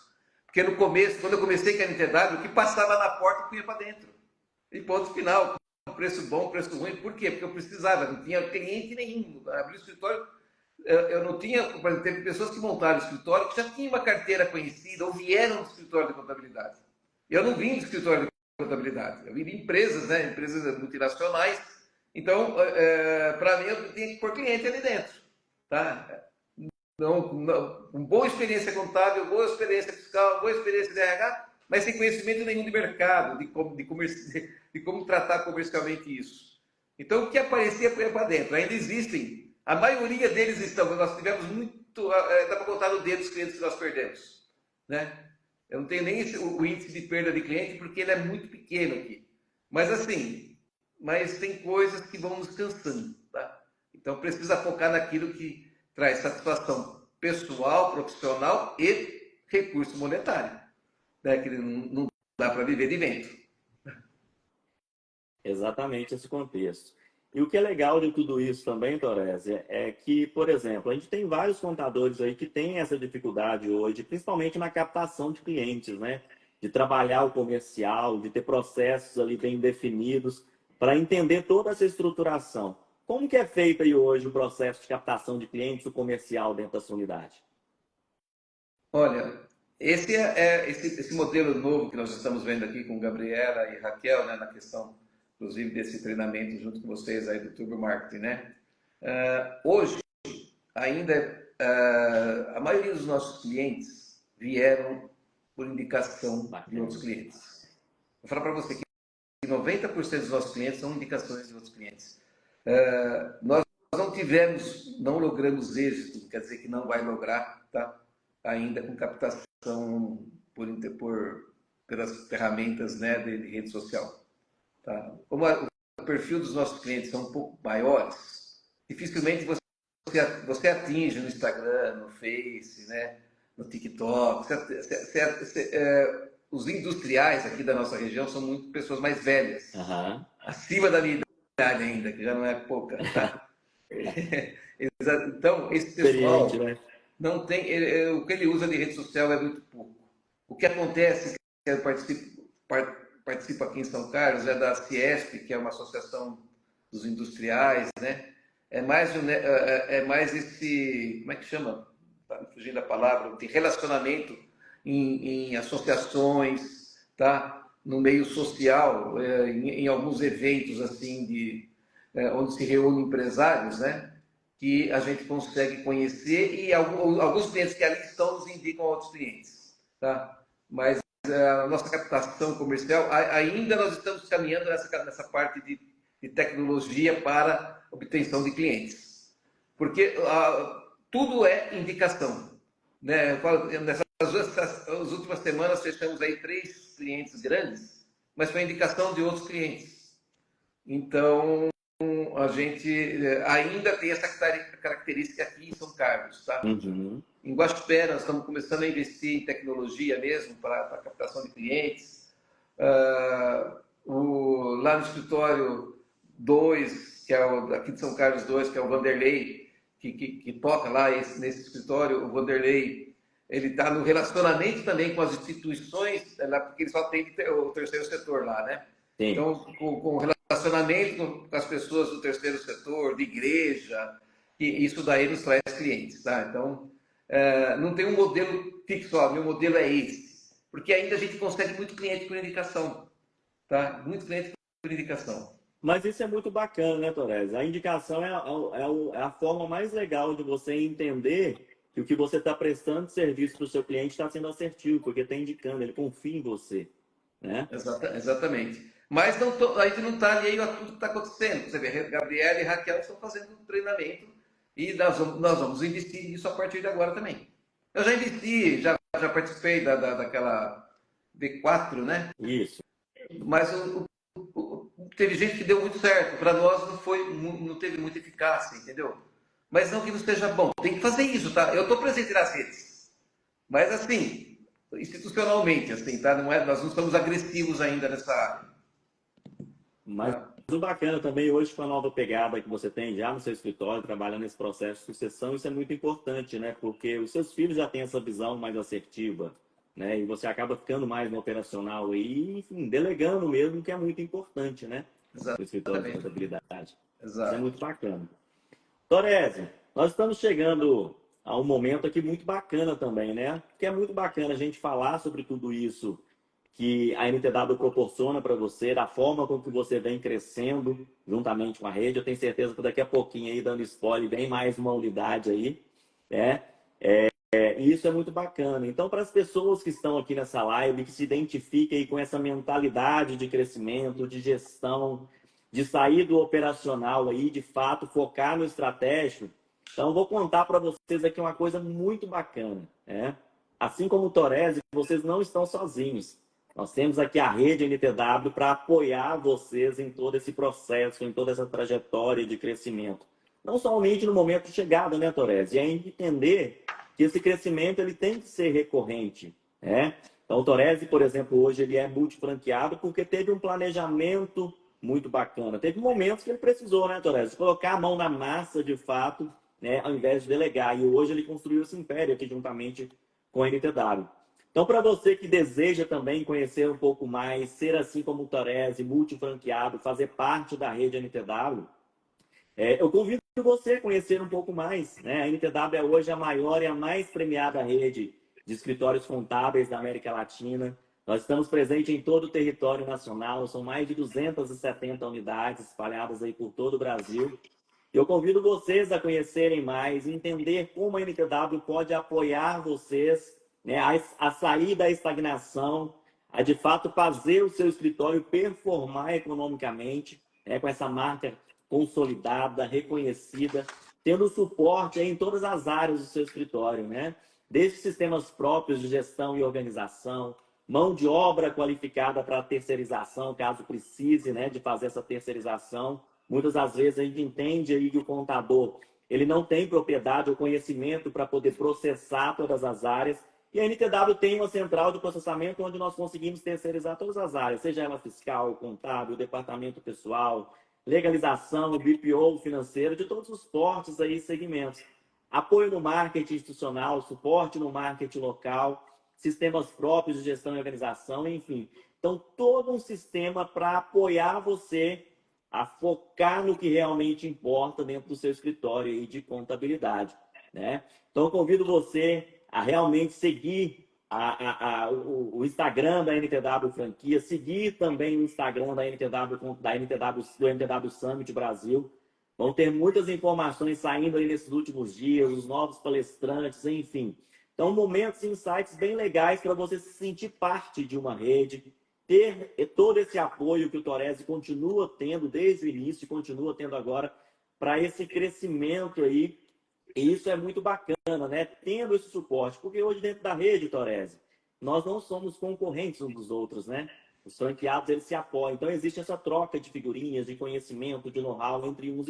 Porque no começo, quando eu comecei com a NTW, o que passava na porta, eu ia para dentro. E ponto final. Preço bom, preço ruim. Por quê? Porque eu precisava, não tinha cliente nenhum. Abri o escritório, eu não tinha. Por exemplo, teve pessoas que montaram o escritório que já tinham uma carteira conhecida ou vieram do escritório de contabilidade. Eu não vim do escritório de contabilidade, eu vim de empresas, né? Empresas multinacionais. Então, para mim, eu tinha que pôr cliente ali dentro. Tá? Uma boa experiência contábil, boa experiência fiscal, boa experiência de RH, mas sem conhecimento nenhum de mercado, de como tratar comercialmente isso. Então, o que aparecia foi para dentro. Ainda existem. A maioria deles estão. Nós tivemos muito. Dá para contar no dedo os clientes que nós perdemos. Né? Eu não tenho nem o índice de perda de cliente, porque ele é muito pequeno aqui. Mas, assim, tem coisas que vão nos cansando. Tá? Então, precisa focar naquilo que traz satisfação pessoal, profissional e recurso monetário. Né? Que não dá para viver de vento. Exatamente esse contexto. E o que é legal de tudo isso também, Torésia, é que, por exemplo, a gente tem vários contadores aí que têm essa dificuldade hoje, principalmente na captação de clientes, né? De trabalhar o comercial, de ter processos ali bem definidos, para entender toda essa estruturação. Como que é feito aí hoje o processo de captação de clientes, o comercial dentro da sua unidade? Olha, esse modelo novo que nós estamos vendo aqui com Gabriela e Raquel, né, na questão, inclusive, desse treinamento junto com vocês aí do Turbo Marketing, né? Hoje, ainda, a maioria dos nossos clientes vieram por indicação de outros clientes. Vou falar para você que 90% dos nossos clientes são indicações de outros clientes. Nós não logramos êxito, quer dizer que não vai lograr, tá? Ainda com captação pelas ferramentas, né, de rede social. Tá? Como o perfil dos nossos clientes são um pouco maiores, dificilmente você atinge no Instagram, no Face, né, no TikTok. Os industriais aqui da nossa região são muito pessoas mais velhas, acima da minha idade ainda, que já não é pouca. Tá? Então, esse pessoal não tem, o que ele usa de rede social é muito pouco. O que acontece, que eu participo aqui em São Carlos, é da Ciesp, que é uma associação dos industriais, né? É mais esse, como é que chama? Está me fugindo da palavra, de relacionamento em associações, tá? No meio social, em alguns eventos assim onde se reúnem empresários, né? Que a gente consegue conhecer e alguns clientes que ali estão nos indicam a outros clientes, tá? Mas a nossa captação comercial, ainda nós estamos caminhando nessa parte de tecnologia para obtenção de clientes. Porque tudo é indicação. Né? Nas últimas semanas fechamos aí 3 clientes grandes, mas foi indicação de outros clientes. Então, a gente ainda tem essa característica aqui em São Carlos, tá? Em Guaxupé, nós estamos começando a investir em tecnologia mesmo para a captação de clientes. Lá no escritório 2, que é aqui de São Carlos 2, que é o Vanderlei, que toca lá nesse escritório, o Vanderlei, ele está no relacionamento também com as instituições, porque ele só tem o terceiro setor lá, né? Sim. Então, com relacionamento com as pessoas do terceiro setor, de igreja, e isso daí nos traz clientes, tá? Então, não tem um modelo fixo, meu modelo é esse, porque ainda a gente consegue muito cliente por indicação, tá? Muito cliente por indicação. Mas isso é muito bacana, né, Torres? A indicação é a forma mais legal de você entender que o que você está prestando de serviço para o seu cliente está sendo assertivo, porque está indicando, ele confia em você, né? Exatamente. Mas a gente não está ali a tudo que está acontecendo. Você vê, Gabriela e Raquel estão fazendo um treinamento e nós vamos investir nisso a partir de agora também. Eu já investi, já participei daquela B4, né? Isso. Mas teve gente que deu muito certo. Para nós não teve muita eficácia, entendeu? Mas não que não esteja bom. Tem que fazer isso, tá? Eu estou presente nas redes. Mas assim, institucionalmente, assim, tá? Não é, nós não estamos agressivos ainda nessa área. Mas o bacana também hoje com a nova pegada que você tem já no seu escritório, trabalhando nesse processo de sucessão, isso é muito importante, né? Porque os seus filhos já têm essa visão mais assertiva, né? E você acaba ficando mais no operacional aí, enfim, delegando mesmo, que é muito importante, né? O escritório de Exatamente. contabilidade. Isso é Exato. muito bacana. Torese, nós estamos chegando a um momento aqui muito bacana também, né? Que é muito bacana a gente falar sobre tudo isso que a NTW proporciona para você, da forma com que você vem crescendo juntamente com a rede. Eu tenho certeza que daqui a pouquinho aí, dando spoiler, vem mais uma unidade aí, né? E isso é muito bacana. Então, para as pessoas que estão aqui nessa live, que se identifiquem aí com essa mentalidade de crescimento, de gestão, de sair do operacional aí, de fato, focar no estratégico. Então, eu vou contar para vocês aqui uma coisa muito bacana, né? Assim como o Torese, vocês não estão sozinhos. Nós temos aqui a rede NTW para apoiar vocês em todo esse processo, em toda essa trajetória de crescimento. Não somente no momento de chegada, né, Torese? E é entender que esse crescimento ele tem que ser recorrente, né? Então, o Torese, por exemplo, hoje ele é multifranqueado porque teve um planejamento muito bacana. Teve momentos que ele precisou, né, Torese? Colocar a mão na massa, de fato, né, ao invés de delegar. E hoje ele construiu esse império aqui juntamente com a NTW. Então, para você que deseja também conhecer um pouco mais, ser assim como o Torese, multifranqueado, fazer parte da rede NTW, eu convido você a conhecer um pouco mais, né? A NTW é hoje a maior e a mais premiada rede de escritórios contábeis da América Latina. Nós estamos presentes em todo o território nacional, são mais de 270 unidades espalhadas aí por todo o Brasil. Eu convido vocês a conhecerem mais, entender como a NTW pode apoiar vocês, né, a sair da estagnação, a de fato fazer o seu escritório performar economicamente, né, com essa marca consolidada, reconhecida, tendo suporte em todas as áreas do seu escritório, né? Desde sistemas próprios de gestão e organização, mão de obra qualificada para terceirização, caso precise, né, de fazer essa terceirização. Muitas das vezes a gente entende aí que o contador ele não tem propriedade ou conhecimento para poder processar todas as áreas. E a NTW tem uma central de processamento onde nós conseguimos terceirizar todas as áreas, seja ela fiscal, contábil, departamento pessoal, legalização, BPO, financeiro, de todos os portes aí e segmentos. Apoio no marketing institucional, suporte no marketing local, sistemas próprios de gestão e organização, enfim. Então, todo um sistema para apoiar você a focar no que realmente importa dentro do seu escritório aí de contabilidade, né? Então, convido você a realmente seguir o Instagram da NTW Franquia, seguir também o Instagram da NTW, do NTW Summit Brasil. Vão ter muitas informações saindo aí nesses últimos dias, os novos palestrantes, enfim. Então, momentos e insights bem legais para você se sentir parte de uma rede, ter todo esse apoio que o Torese continua tendo desde o início e continua tendo agora para esse crescimento aí. E isso é muito bacana, né? Tendo esse suporte, porque hoje dentro da rede, Torese, nós não somos concorrentes uns dos outros, né? Os franqueados, eles se apoiam. Então, existe essa troca de figurinhas, de conhecimento, de know-how entre uns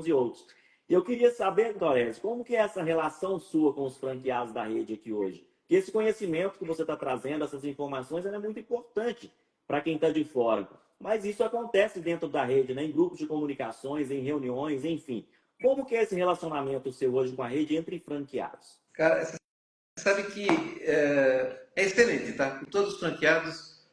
e outros. E eu queria saber, Torese, como que é essa relação sua com os franqueados da rede aqui hoje? Que esse conhecimento que você está trazendo, essas informações, é muito importante para quem está de fora. Mas isso acontece dentro da rede, né? Em grupos de comunicações, em reuniões, enfim. Como que é esse relacionamento seu hoje com a rede entre franqueados? Cara, você sabe que é excelente, tá? Com todos os franqueados,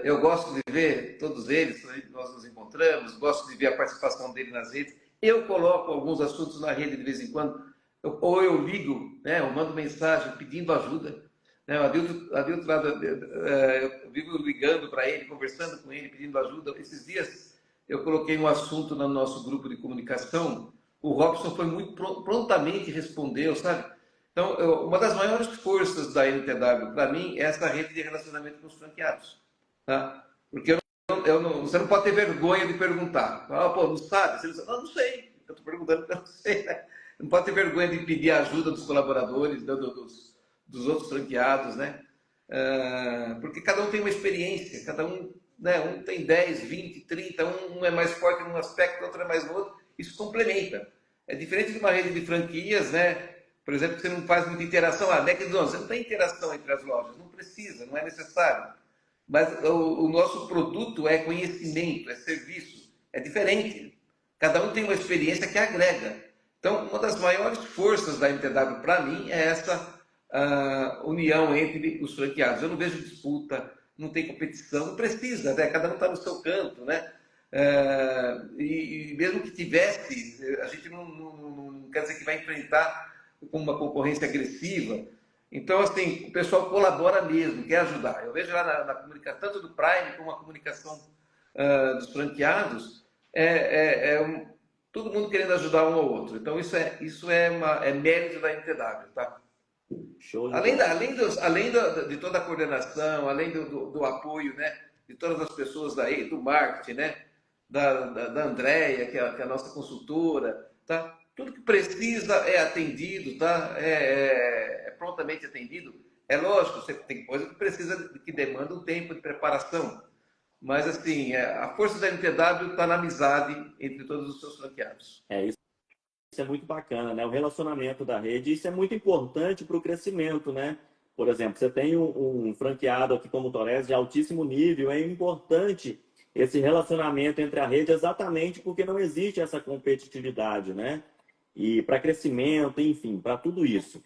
eu gosto de ver todos eles, nós nos encontramos, gosto de ver a participação dele nas redes. Eu coloco alguns assuntos na rede de vez em quando, ou eu ligo, né? Eu mando mensagem pedindo ajuda. Né? O Adilto lá, eu vivo ligando para ele, conversando com ele, pedindo ajuda. Esses dias eu coloquei um assunto no nosso grupo de comunicação. O Robson foi muito prontamente respondeu, sabe? Então, uma das maiores forças da NTW, para mim, é essa rede de relacionamento com os franqueados. Tá? Porque você não pode ter vergonha de perguntar. Ah, pô, não sabe? Você não sabe? Não sei. Eu estou perguntando porque eu não sei. Né? Não pode ter vergonha de pedir ajuda dos colaboradores, dos outros franqueados, né? Porque cada um tem uma experiência, cada um, né? Um tem 10, 20, 30, um é mais forte num aspecto, outro é mais no outro. Isso complementa. É diferente de uma rede de franquias, né? Por exemplo, você não faz muita interação. Ah, década de 11, você não tem interação entre as lojas. Não precisa, não é necessário. Mas o nosso produto é conhecimento, é serviço. É diferente. Cada um tem uma experiência que agrega. Então, uma das maiores forças da MTW para mim é essa união entre os franqueados. Eu não vejo disputa, não tem competição, não precisa, né? Cada um está no seu canto, né? E mesmo que tivesse, a gente não quer dizer que vai enfrentar com uma concorrência agressiva. Então, assim, o pessoal colabora mesmo, quer ajudar. Eu vejo lá na comunicação, tanto do Prime como a comunicação dos franqueados, todo mundo querendo ajudar um ao outro. Então, isso é mérito da NTW, tá? Show de Além, bola. de toda a coordenação, além do apoio, né, de todas as pessoas daí, do marketing, né, da Andréia, que é a nossa consultora, tá? Tudo que precisa é atendido, tá? É prontamente atendido. É lógico, você tem coisa que precisa, que demanda um tempo de preparação. Mas, assim, a força da NTW está na amizade entre todos os seus franqueados. Isso é muito bacana, né? O relacionamento da rede, isso é muito importante para o crescimento, né? Por exemplo, você tem um franqueado aqui como o Torres de altíssimo nível, é importante esse relacionamento entre a rede exatamente porque não existe essa competitividade, né? E para crescimento, enfim, para tudo isso.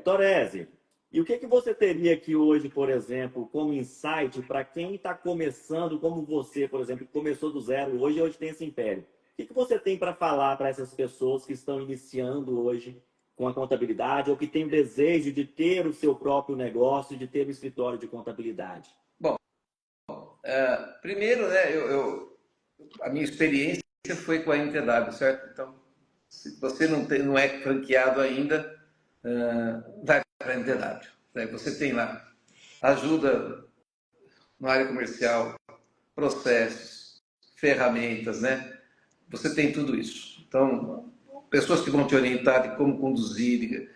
Torres, e o que que você teria aqui hoje, por exemplo, como insight para quem está começando, como você, por exemplo, que começou do zero e hoje tem esse império? O que você tem para falar para essas pessoas que estão iniciando hoje com a contabilidade ou que têm desejo de ter o seu próprio negócio, de ter um escritório de contabilidade? Bom, primeiro, né, a minha experiência foi com a NTW, certo? Então, se você não é franqueado ainda, vai para a NTW. Né? Você tem lá ajuda na área comercial, processos, ferramentas, né? Você tem tudo isso. Então, pessoas que vão te orientar de como conduzir,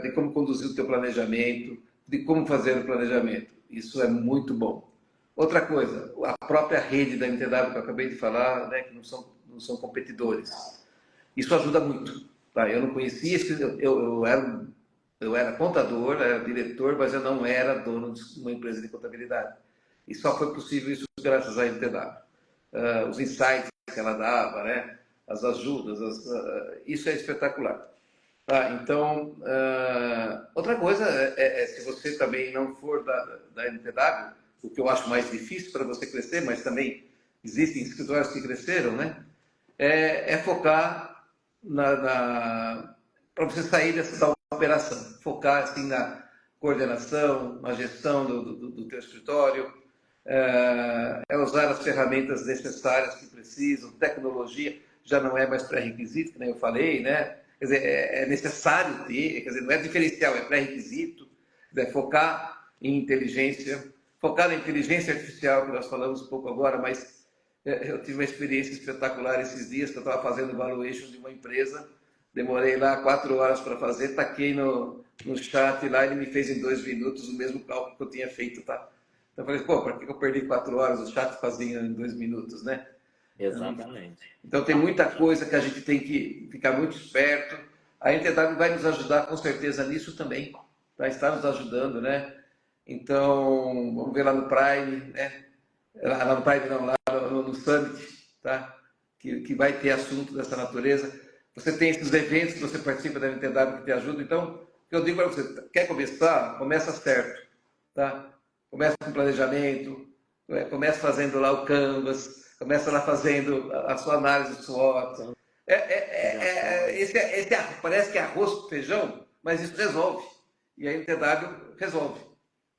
de como conduzir o teu planejamento, de como fazer o planejamento. Isso é muito bom. Outra coisa, a própria rede da MTW que eu acabei de falar, né, que não são competidores. Isso ajuda muito. Tá? Eu não conhecia, eu era contador, era diretor, mas eu não era dono de uma empresa de contabilidade. E só foi possível isso graças à MTW. Os insights que ela dava, né? As ajudas, isso é espetacular. Tá? Então, outra coisa se você também não for da MTW, o que eu acho mais difícil para você crescer, mas também existem escritórios que cresceram, né? Focar para você sair da operação, focar assim na coordenação, na gestão do teu escritório, usar as ferramentas necessárias que precisam, tecnologia já não é mais pré-requisito, que nem eu falei, né? Quer dizer, é necessário ter, quer dizer, não é diferencial, é pré-requisito, focar em inteligência, focar na inteligência artificial, que nós falamos um pouco agora, mas eu tive uma experiência espetacular esses dias, que eu estava fazendo valuation de uma empresa, demorei lá 4 horas para fazer, taquei no chat lá, ele me fez em 2 minutos o mesmo cálculo que eu tinha feito, tá? Então eu falei, pô, para que eu perdi 4 horas? O chat fazia em 2 minutos, né? Exatamente. Então tem muita coisa que a gente tem que ficar muito esperto. A NTW vai nos ajudar com certeza nisso também. Tá? Está nos ajudando, né? Então, vamos ver lá no Prime, né? Lá no Prime não, lá no Summit, tá? Que vai ter assunto dessa natureza. Você tem esses eventos que você participa da NTW que te ajudam. Então, o que eu digo para você, quer começar? Começa certo, tá? Começa com planejamento, começa fazendo lá o Canvas, começa lá fazendo a sua análise do SWOT. Parece que é arroz com feijão, mas isso resolve. E a NTW resolve.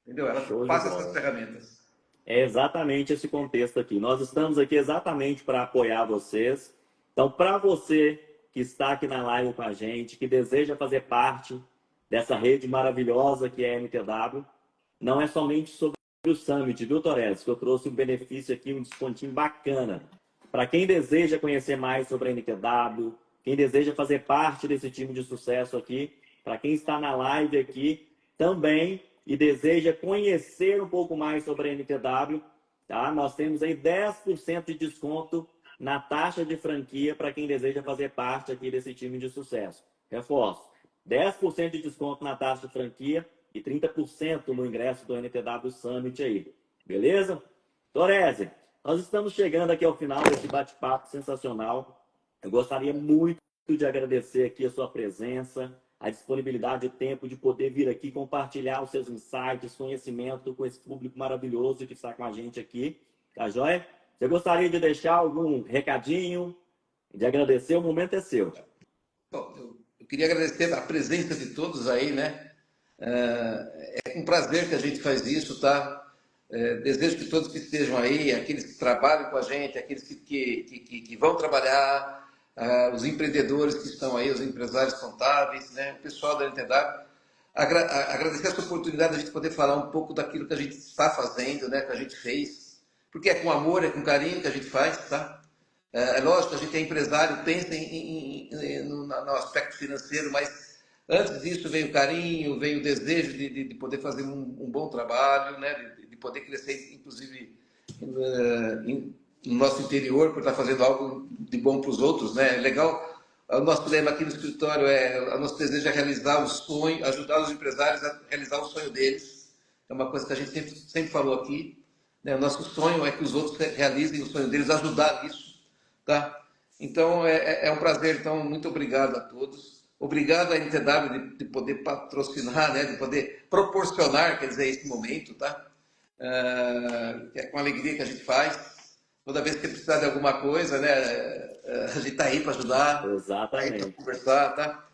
Entendeu? Ela passa essas ferramentas. É exatamente esse contexto aqui. Nós estamos aqui exatamente para apoiar vocês. Então, para você que está aqui na live com a gente, que deseja fazer parte dessa rede maravilhosa que é a NTW, não é somente sobre o Summit, viu, Torres? Que eu trouxe um benefício aqui, um descontinho bacana. Para quem deseja conhecer mais sobre a NTW, quem deseja fazer parte desse time de sucesso aqui, para quem está na live aqui também e deseja conhecer um pouco mais sobre a NTW, tá? Nós temos aí 10% de desconto na taxa de franquia para quem deseja fazer parte aqui desse time de sucesso. Reforço, 10% de desconto na taxa de franquia e 30% no ingresso do NTW Summit aí. Beleza? Torese, nós estamos chegando aqui ao final desse bate-papo sensacional. Eu gostaria muito de agradecer aqui a sua presença, a disponibilidade de tempo de poder vir aqui compartilhar os seus insights, conhecimento com esse público maravilhoso que está com a gente aqui. Tá joia? Você gostaria de deixar algum recadinho, de agradecer? O momento é seu. Bom, eu queria agradecer a presença de todos aí, né? É um prazer que a gente faz isso, tá? Desejo que todos que estejam aí, aqueles que trabalham com a gente, aqueles que vão trabalhar, os empreendedores que estão aí, os empresários contábeis, né? O pessoal da NTW, agradecer essa oportunidade de a gente poder falar um pouco daquilo que a gente está fazendo, né? Que a gente fez, porque é com amor, é com carinho que a gente faz, tá? É lógico que a gente é empresário, pensa no aspecto financeiro, mas antes disso veio o carinho, veio o desejo de poder fazer um bom trabalho, né? De poder crescer, inclusive, no nosso interior, por estar fazendo algo de bom para os outros, né? Legal. O nosso lema aqui no escritório o nosso desejo é realizar o sonho, ajudar os empresários a realizar o sonho deles. É uma coisa que a gente sempre falou aqui, né? O nosso sonho é que os outros realizem o sonho deles, ajudar nisso. Tá? Então, é um prazer. Então, muito obrigado a todos. Obrigado à NTW de poder patrocinar, né? De poder proporcionar, quer dizer, esse momento. Tá? É com alegria que a gente faz. Toda vez que precisar de alguma coisa, né? A gente está aí para ajudar. Exatamente. Tá aí para conversar. Tá?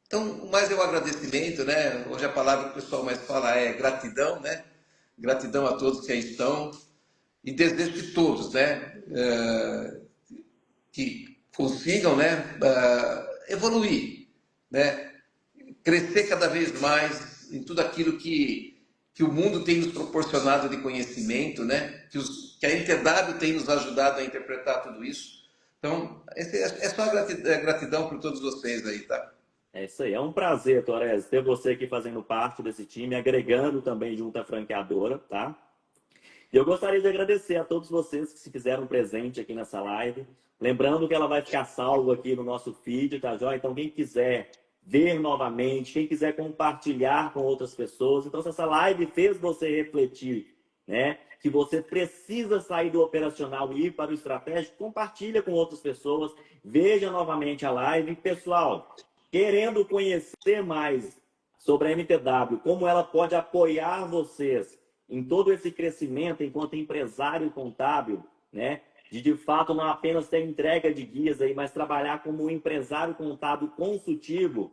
Então, mais é um agradecimento, né? Hoje a palavra que o pessoal mais fala é gratidão, né? Gratidão a todos que aí estão. E desejo que todos, né, que consigam, né, evoluir, né, crescer cada vez mais em tudo aquilo que o mundo tem nos proporcionado de conhecimento, né, que a NTW tem nos ajudado a interpretar tudo isso. Então, é só gratidão por todos vocês aí, tá? É isso aí. É um prazer, Torres, ter você aqui fazendo parte desse time, agregando também junto à franqueadora, tá? E eu gostaria de agradecer a todos vocês que se fizeram presente aqui nessa live. Lembrando que ela vai ficar salvo aqui no nosso feed, tá, joia? Então, quem quiser ver novamente, quem quiser compartilhar com outras pessoas. Então, se essa live fez você refletir, né, que você precisa sair do operacional e ir para o estratégico, compartilha com outras pessoas, veja novamente a live. Pessoal, querendo conhecer mais sobre a NTW, como ela pode apoiar vocês em todo esse crescimento enquanto empresário contábil, né? De fato não apenas ter entrega de guias aí, mas trabalhar como um empresário contábil consultivo.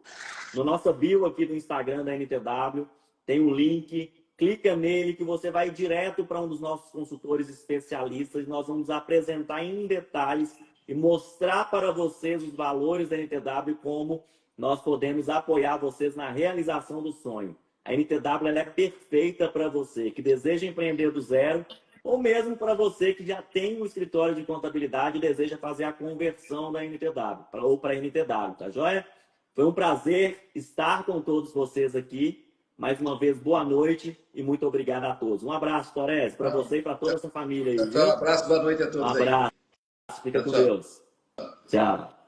No nosso bio aqui do Instagram da NTW, tem um link, clica nele que você vai direto para um dos nossos consultores especialistas e nós vamos apresentar em detalhes e mostrar para vocês os valores da NTW e como nós podemos apoiar vocês na realização do sonho. A NTW ela é perfeita para você que deseja empreender do zero ou mesmo para você que já tem um escritório de contabilidade e deseja fazer a conversão da NTW ou para a NTW, tá joia? Foi um prazer estar com todos vocês aqui. Mais uma vez, boa noite e muito obrigado a todos. Um abraço, Torres, para você e para toda essa família aí. Tchau, abraço, boa noite a todos aí. Um abraço, fica com Deus. Tchau.